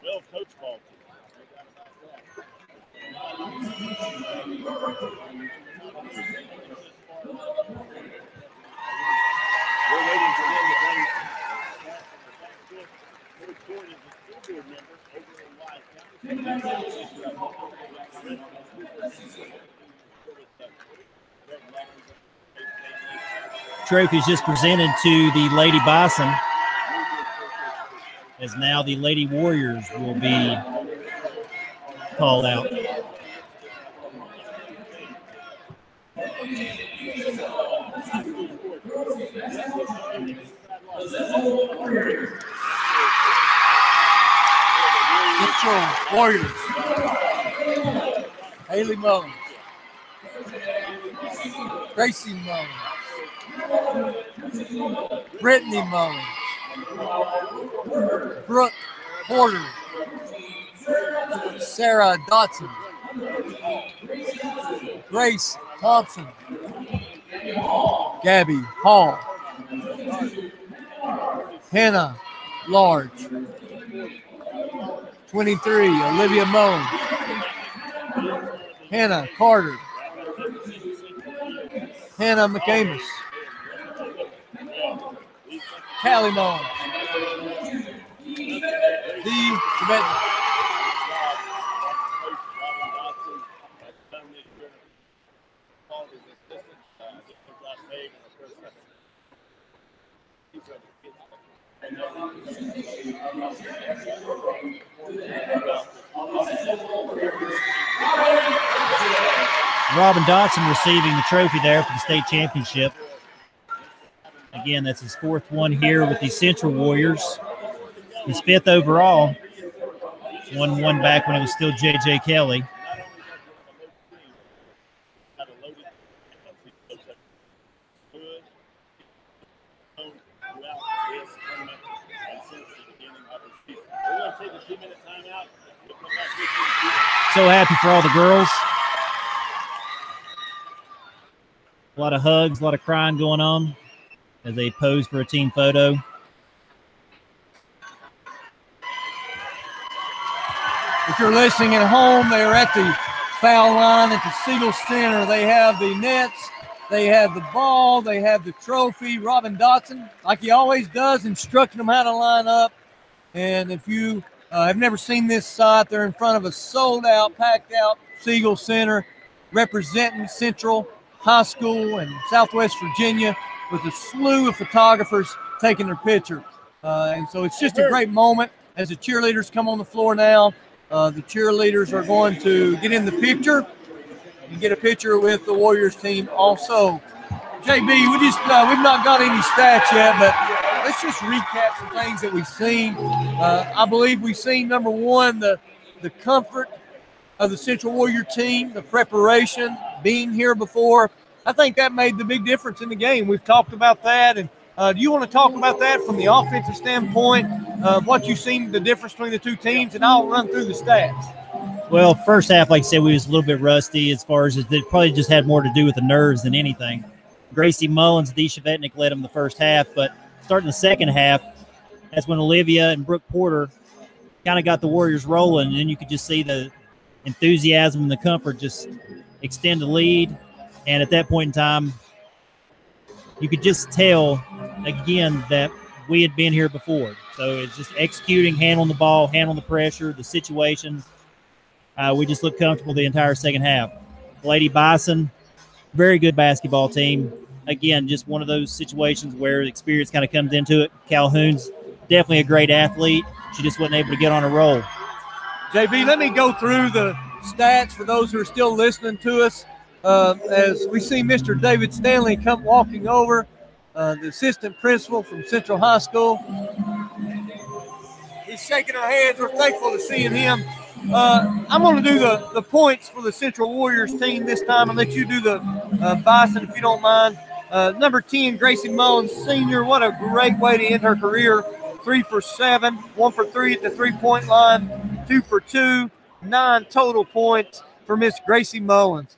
Well, Coach Ball. We're waiting for them to bring Court is a school board member over in Wise County. Trophies just presented to the Lady Bison, as now the Lady Warriors will be called out. Central Warriors. Haley Mullins. Gracie Mullins. Brittany Mullins. Brooke Porter. Sarah Dotson. Grace Thompson. Gabby Hall. Hannah Large. 23, Olivia Mullins. Hannah Carter. Hannah McAmus. Callie Mullins. Dee Tibetan. Robin Dotson receiving the trophy there for the state championship. Again, that's his 4th one here with the Central Warriors. His 5th overall. Won one back when it was still J.J. Kelly. So happy for all the girls. A lot of hugs, a lot of crying going on as they pose for a team photo. If you're listening at home, they are at the foul line at the Siegel Center. They have the nets, they have the ball, they have the trophy. Robin Dotson, like he always does, instructing them how to line up. And if you have never seen this site, they're in front of a sold-out, packed-out Siegel Center representing Central High School in Southwest Virginia with a slew of photographers taking their picture. And so it's just a great moment as the cheerleaders come on the floor now. The cheerleaders are going to get in the picture and get a picture with the Warriors team also. JB, we've not got any stats yet, but let's just recap some things that we've seen. I believe we've seen, number one, the comfort of the Central Warrior team, the preparation, being here before. I think that made the big difference in the game. We've talked about that. And do you want to talk about that from the offensive standpoint, what you've seen, the difference between the two teams, and I'll run through the stats. Well, first half, like I said, we was a little bit rusty as far as it probably just had more to do with the nerves than anything. Gracie Mullins, Dee Chevetnik led them the first half, but starting the second half, that's when Olivia and Brooke Porter kind of got the Warriors rolling, and then you could just see the enthusiasm and the comfort just extend the lead. And at that point in time, you could just tell, again, that we had been here before. So it's just executing, handling the ball, handling the pressure, the situation. We just looked comfortable the entire second half. Lady Bison, very good basketball team. Again, just one of those situations where experience kind of comes into it. Calhoun's definitely a great athlete. She just wasn't able to get on a roll. JB, let me go through the stats for those who are still listening to us. As we see Mr. David Stanley come walking over, the assistant principal from Central High School. He's shaking our hands. We're thankful to seeing him. I'm going to do the points for the Central Warriors team this time and let you do the Bison if you don't mind. Number 10, Gracie Mullins, senior. What a great way to end her career. 3 for 7, 1 for 3 at the three-point line, 2 for 2, 9 total points for Miss Gracie Mullins.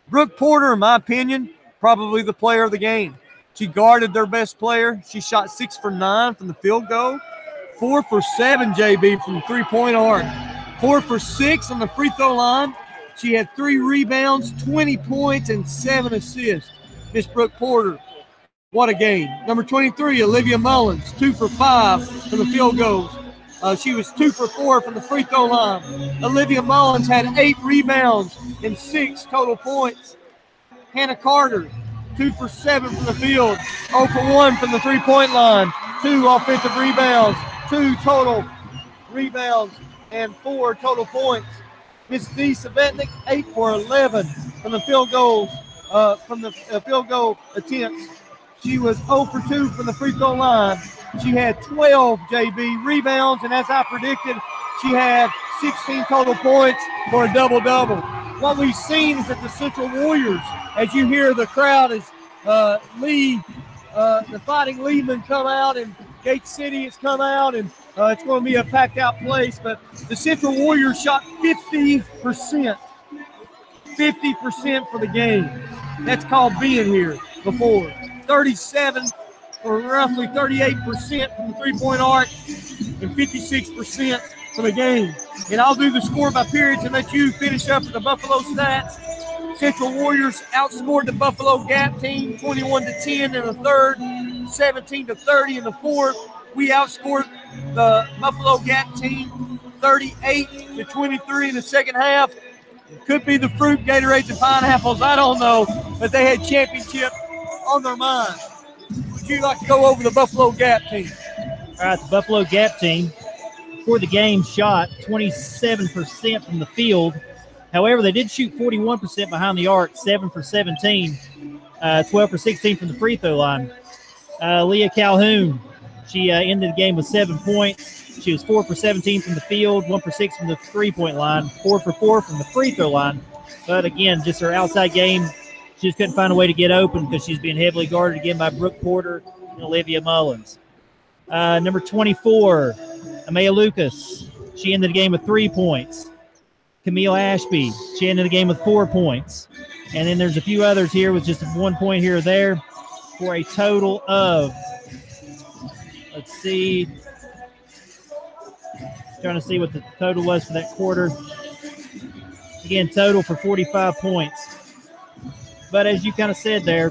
Brooke Porter, in my opinion, probably the player of the game. She guarded their best player. She shot 6 for 9 from the field goal, 4 for 7, JB, from the three-point arc, 4 for 6 on the free throw line. She had 3 rebounds, 20 points, and 7 assists. Miss Brooke Porter, what a game. Number 23, Olivia Mullins, 2 for 5 from the field goals. She was 2 for 4 from the free throw line. Olivia Mullins had 8 rebounds and 6 total points. Hannah Carter, 2 for 7 from the field, 0 for 1 from the three-point line, 2 offensive rebounds, 2 total rebounds, and 4 total points. Miss Dee Chevetnik, 8 for 11 from the field goals, field goal attempts. She was 0 for 2 from the free throw line. She had 12, JB, rebounds, and as I predicted, she had 16 total points for a double-double. What we've seen is that the Central Warriors, as you hear the crowd as the Fighting Leeman come out and Gate City has come out, and it's going to be a packed-out place, but the Central Warriors shot 50%. 50% for the game. That's called being here before. 37 for roughly 38% from the three-point arc and 56% for the game. And I'll do the score by periods and let you finish up with the Buffalo stats. Central Warriors outscored the Buffalo Gap team 21-10 in the third, 17-30 in the fourth. We outscored the Buffalo Gap team 38-23 in the second half. Could be the fruit, Gatorades, and pineapples. I don't know, but they had championship on their mind. Would you like to go over the Buffalo Gap team? All right, the Buffalo Gap team for the game shot 27% from the field. However, they did shoot 41% behind the arc, 7 for 17, 12 for 16 from the free throw line. Leah Calhoun, she ended the game with 7 points. She was 4 for 17 from the field, 1 for 6 from the three-point line, 4 for 4 from the free throw line. But again, just her outside game, she just couldn't find a way to get open because she's being heavily guarded again by Brooke Porter and Olivia Mullins. Number 24, Amaya Lucas. She ended the game with 3 points. Camille Ashby, she ended the game with 4 points. And then there's a few others here with just 1 point here or there for a total of, let's see, trying to see what the total was for that quarter. Again, total for 45 points. But as you kind of said there,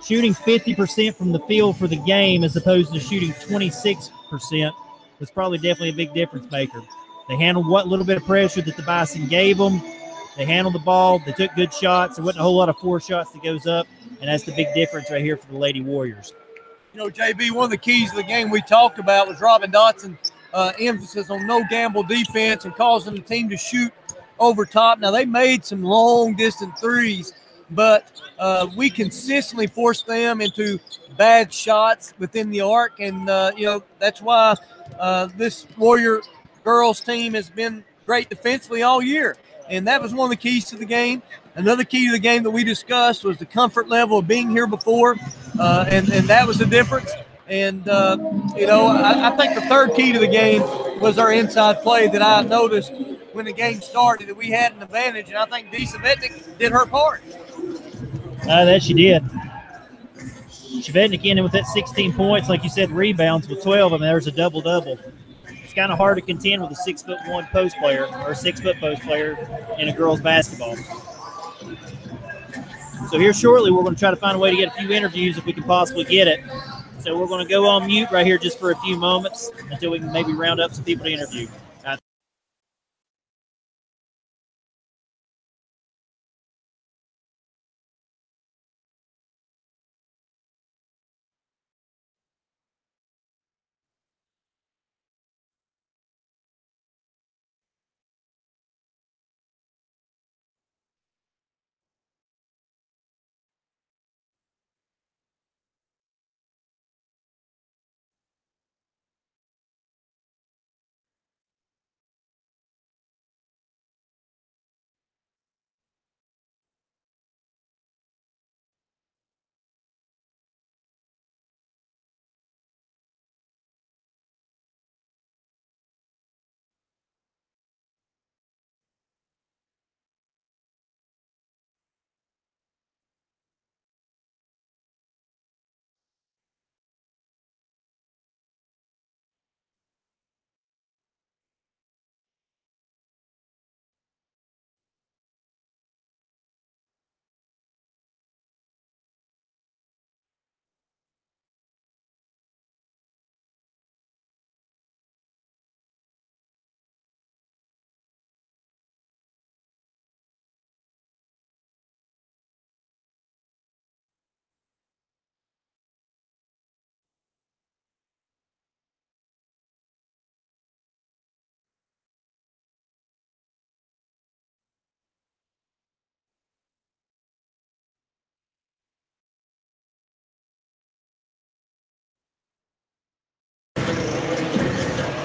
shooting 50% from the field for the game as opposed to shooting 26% was probably definitely a big difference maker. They handled what little bit of pressure that the Bison gave them. They handled the ball. They took good shots. There wasn't a whole lot of forced shots that goes up, and that's the big difference right here for the Lady Warriors. You know, JB, one of the keys of the game we talked about was Robin Dotson emphasis on no gamble defense and causing the team to shoot over top. Now, they made some long-distance threes, but we consistently forced them into bad shots within the arc, and, you know, that's why this Warrior girls team has been great defensively all year, and that was one of the keys to the game. Another key to the game that we discussed was the comfort level of being here before, and that was the difference. And, you know, I think the third key to the game was our inside play that I noticed when the game started, that we had an advantage, and I think Dee Savetnik did her part. That she did. Savetnik ended with that 16 points, like you said, rebounds with 12 of them. There's a double-double. It's kind of hard to contend with a 6'1" post player or a 6-foot post player in a girls' basketball. So here shortly, we're going to try to find a way to get a few interviews if we can possibly get it. So we're going to go on mute right here just for a few moments until we can maybe round up some people to interview.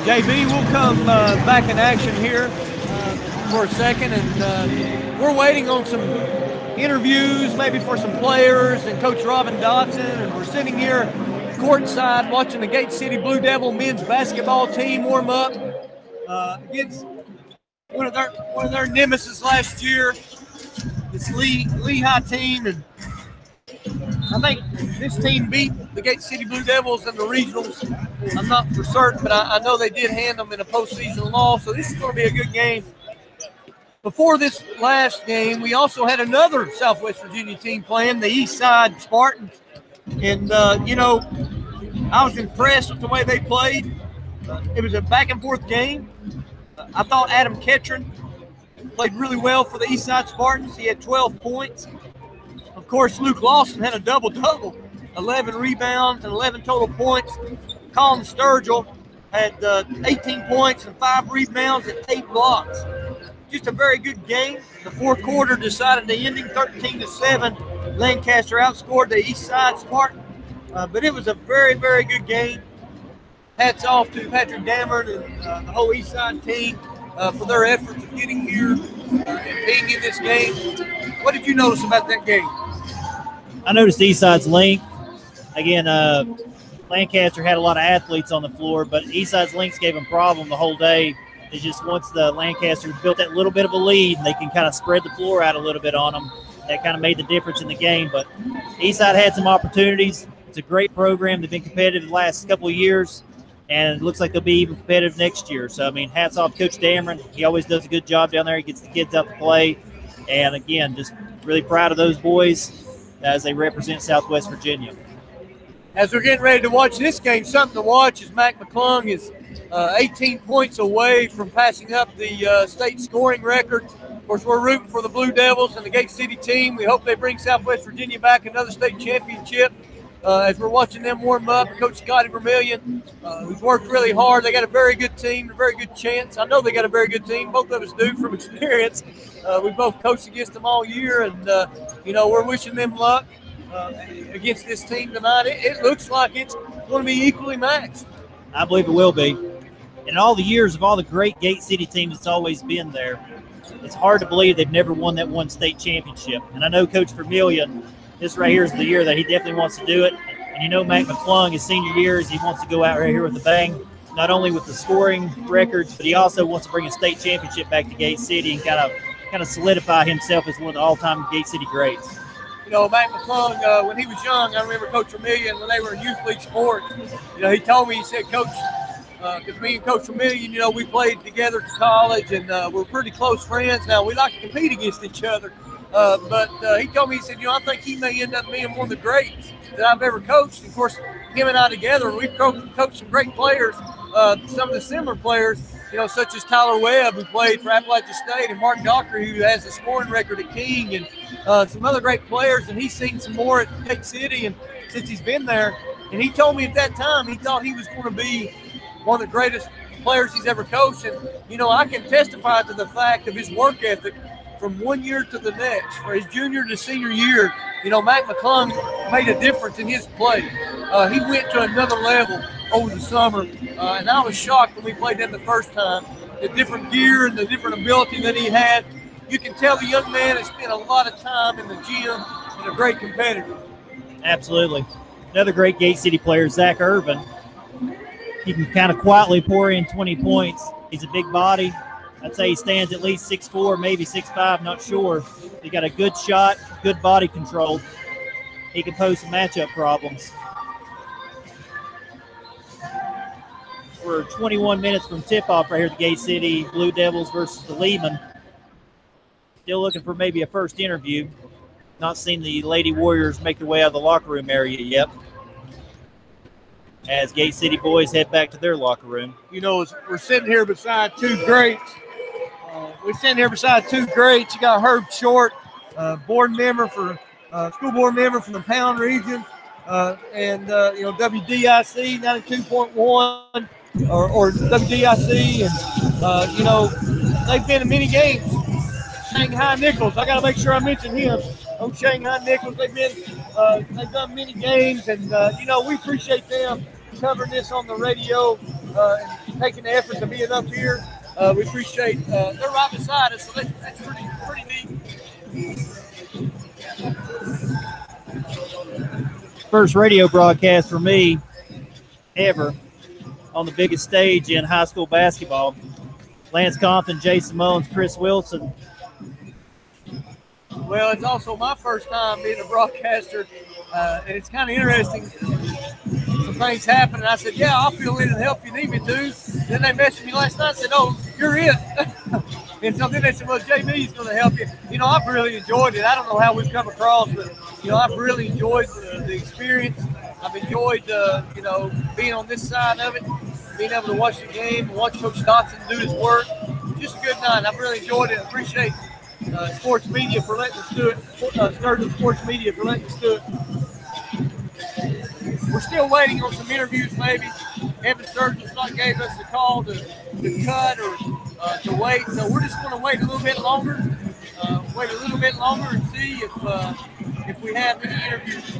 JB, we'll come back in action here for a second, and we're waiting on some interviews, maybe for some players and Coach Robin Dotson, and we're sitting here courtside watching the Gate City Blue Devil men's basketball team warm up against one of their nemesis last year, this Lehigh team, and I think this team beat the Gate City Blue Devils in the regionals. I'm not for certain, but I know they did hand them in a postseason loss, so this is going to be a good game. Before this last game, we also had another Southwest Virginia team playing, the East Side Spartans. And, I was impressed with the way they played. It was a back-and-forth game. I thought Adam Ketron played really well for the East Side Spartans. He had 12 points. Of course, Luke Lawson had a double-double, 11 rebounds and 11 total points. Colin Sturgill had 18 points and 5 rebounds and 8 blocks. Just a very good game. The fourth quarter decided the ending 13-7. Lancaster outscored the East Side Spartans. But it was a very, very good game. Hats off to Patrick Dameron and the whole East Side team for their efforts of getting here and being in this game. What did you notice about that game? I noticed East Side's length. Again, Lancaster had a lot of athletes on the floor, but East Side's lengths gave them problem the whole day. It's just once the Lancaster built that little bit of a lead, and they can kind of spread the floor out a little bit on them. That kind of made the difference in the game. But East Side had some opportunities. It's a great program. They've been competitive the last couple of years, and it looks like they'll be even competitive next year. So, I mean, hats off Coach Dameron. He always does a good job down there. He gets the kids out to play. And, again, just really proud of those boys as they represent Southwest Virginia. As we're getting ready to watch this game, something to watch is Mac McClung is 18 points away from passing up the state scoring record. Of course, we're rooting for the Blue Devils and the Gate City team. We hope they bring Southwest Virginia back another state championship. As we're watching them warm up, Coach Scotty Vermillion, who's worked really hard. They got a very good team, a very good chance. I know they got a very good team. Both of us do from experience. We both coached against them all year, and, we're wishing them luck against this team tonight. It looks like it's going to be equally matched. I believe it will be. In all the years of all the great Gate City teams that's always been there, it's hard to believe they've never won that one state championship. And I know Coach Vermillion, this right here is the year that he definitely wants to do it. And Mac McClung, his senior years, he wants to go out right here with a bang, not only with the scoring records, but he also wants to bring a state championship back to Gate City and kind of solidify himself as one of the all-time Gate City greats. Mac McClung, when he was young, I remember Coach Vermillion, when they were in youth league sports, he told me, he said, Coach, because me and Coach Vermillion, we played together to college, and we're pretty close friends. Now, we like to compete against each other. But he told me, he said, I think he may end up being one of the greats that I've ever coached. And of course, him and I together, we've coached some great players, some of the similar players, such as Tyler Webb, who played for Appalachia State, and Mark Dockery, who has the scoring record at King, and some other great players. And he's seen some more at Gate City and since he's been there. And he told me at that time he thought he was going to be one of the greatest players he's ever coached. And, I can testify to the fact of his work ethic from one year to the next. For his junior to senior year, Mac McClung made a difference in his play. He went to another level over the summer, and I was shocked when we played him the first time. The different gear and the different ability that he had. You can tell the young man has spent a lot of time in the gym and a great competitor. Absolutely. Another great Gate City player, Zach Irvin. He can kind of quietly pour in 20 points. He's a big body. I'd say he stands at least 6'4", maybe 6'5", not sure. He got a good shot, good body control. He can pose some matchup problems. We're 21 minutes from tip-off right here at the Gate City Blue Devils versus the Lehman. Still looking for maybe a first interview. Not seen the Lady Warriors make their way out of the locker room area yet, as Gate City boys head back to their locker room. We're sitting here beside two greats. You got Herb Short, board member for school board member from the Pound region, and WDIC 92.1 or WDIC, and they've been in many games. Shanghai Nichols, I got to make sure I mention him. Shanghai Nichols, they've done many games, and we appreciate them covering this on the radio and taking the effort to being up here. We appreciate they're right beside us, so that's pretty neat. First radio broadcast for me ever on the biggest stage in high school basketball. Lance Compton, Jason Mullins, Chris Wilson. Well, it's also my first time being a broadcaster And it's kind of interesting. Some things happen, and I said, yeah, I'll fill in and help you need me to. Then they messaged me last night and said, oh, you're it. And so then they said, well, JB's going to help you. You know, I've really enjoyed it. I don't know how we've come across, but, you know, I've really enjoyed the experience. I've enjoyed, you know, being on this side of it, being able to watch the game and watch Coach Dotson do his work. Just a good night. I've really enjoyed it. I appreciate sports media for letting us do it, Sturgill Sports Media for letting us do it. We're still waiting on some interviews, maybe. Evan Sturgill's not gave us the call to cut or to wait, so we're just going to wait a little bit longer. And see if we have any interviews.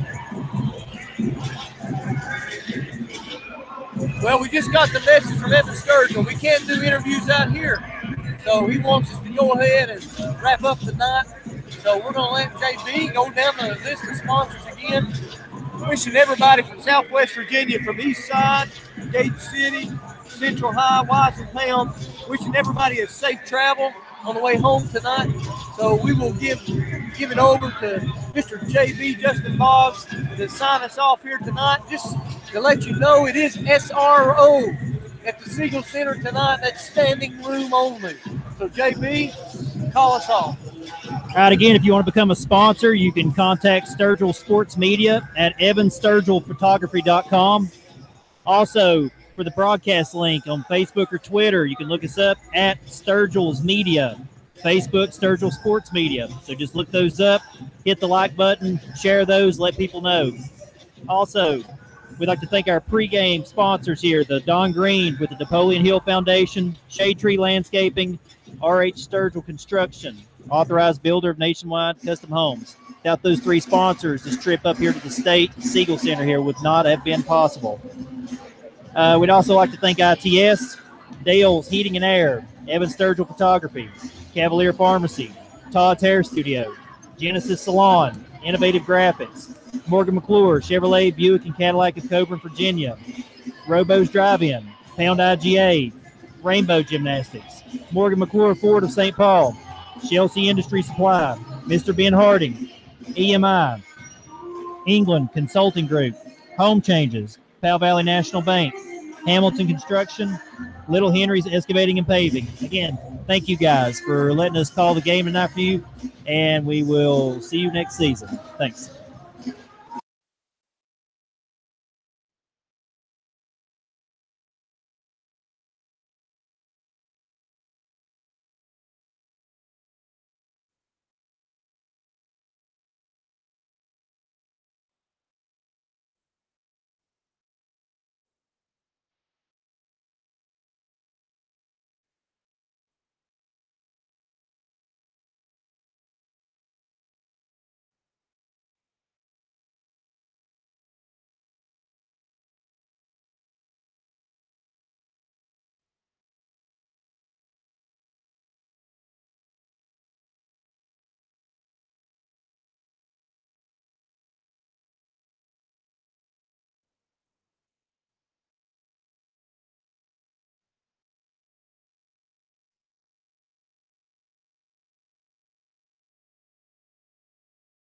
Well, we just got the message from Evan Sturgill. We can't do interviews out here, so he wants us to go ahead and wrap up the night. So we're going to let JB go down the list of sponsors again. Wishing everybody from Southwest Virginia, from East Side, Gate City, Central High, Wise and Pound, wishing everybody a safe travel on the way home tonight. So we will give it over to Mr. JB Justin Boggs to sign us off here tonight. Just to let you know, it is SRO at the Siegel Center tonight. That's standing room only. So JB, call us off. All right, again, if you want to become a sponsor, you can contact Sturgill Sports Media at evansturgillphotography.com. Also, for the broadcast link on Facebook or Twitter, you can look us up at Sturgill's Media, Facebook, Sturgill Sports Media. So just look those up, hit the like button, share those, let people know. Also, we'd like to thank our pregame sponsors here, the Don Green with the Napoleon Hill Foundation, Shade Tree Landscaping, RH Sturgill Construction, authorized builder of nationwide custom homes. Without those three sponsors, this trip up here to the state Siegel Center here would not have been possible. We'd also like to thank ITS, Dale's Heating and Air, Evan Sturgill Photography, Cavalier Pharmacy, Todd's Hair Studio, Genesis Salon, Innovative Graphics, Morgan McClure, Chevrolet, Buick, and Cadillac of Coburn, Virginia, Robo's Drive-In, Pound IGA, Rainbow Gymnastics, Morgan McClure Ford of St. Paul, Chelsea Industry Supply, Mr. Ben Harding, EMI, England Consulting Group, Home Changes, Powell Valley National Bank, Hamilton Construction, Little Henry's Excavating and Paving. Again, thank you guys for letting us call the game tonight for you, and we will see you next season. Thanks.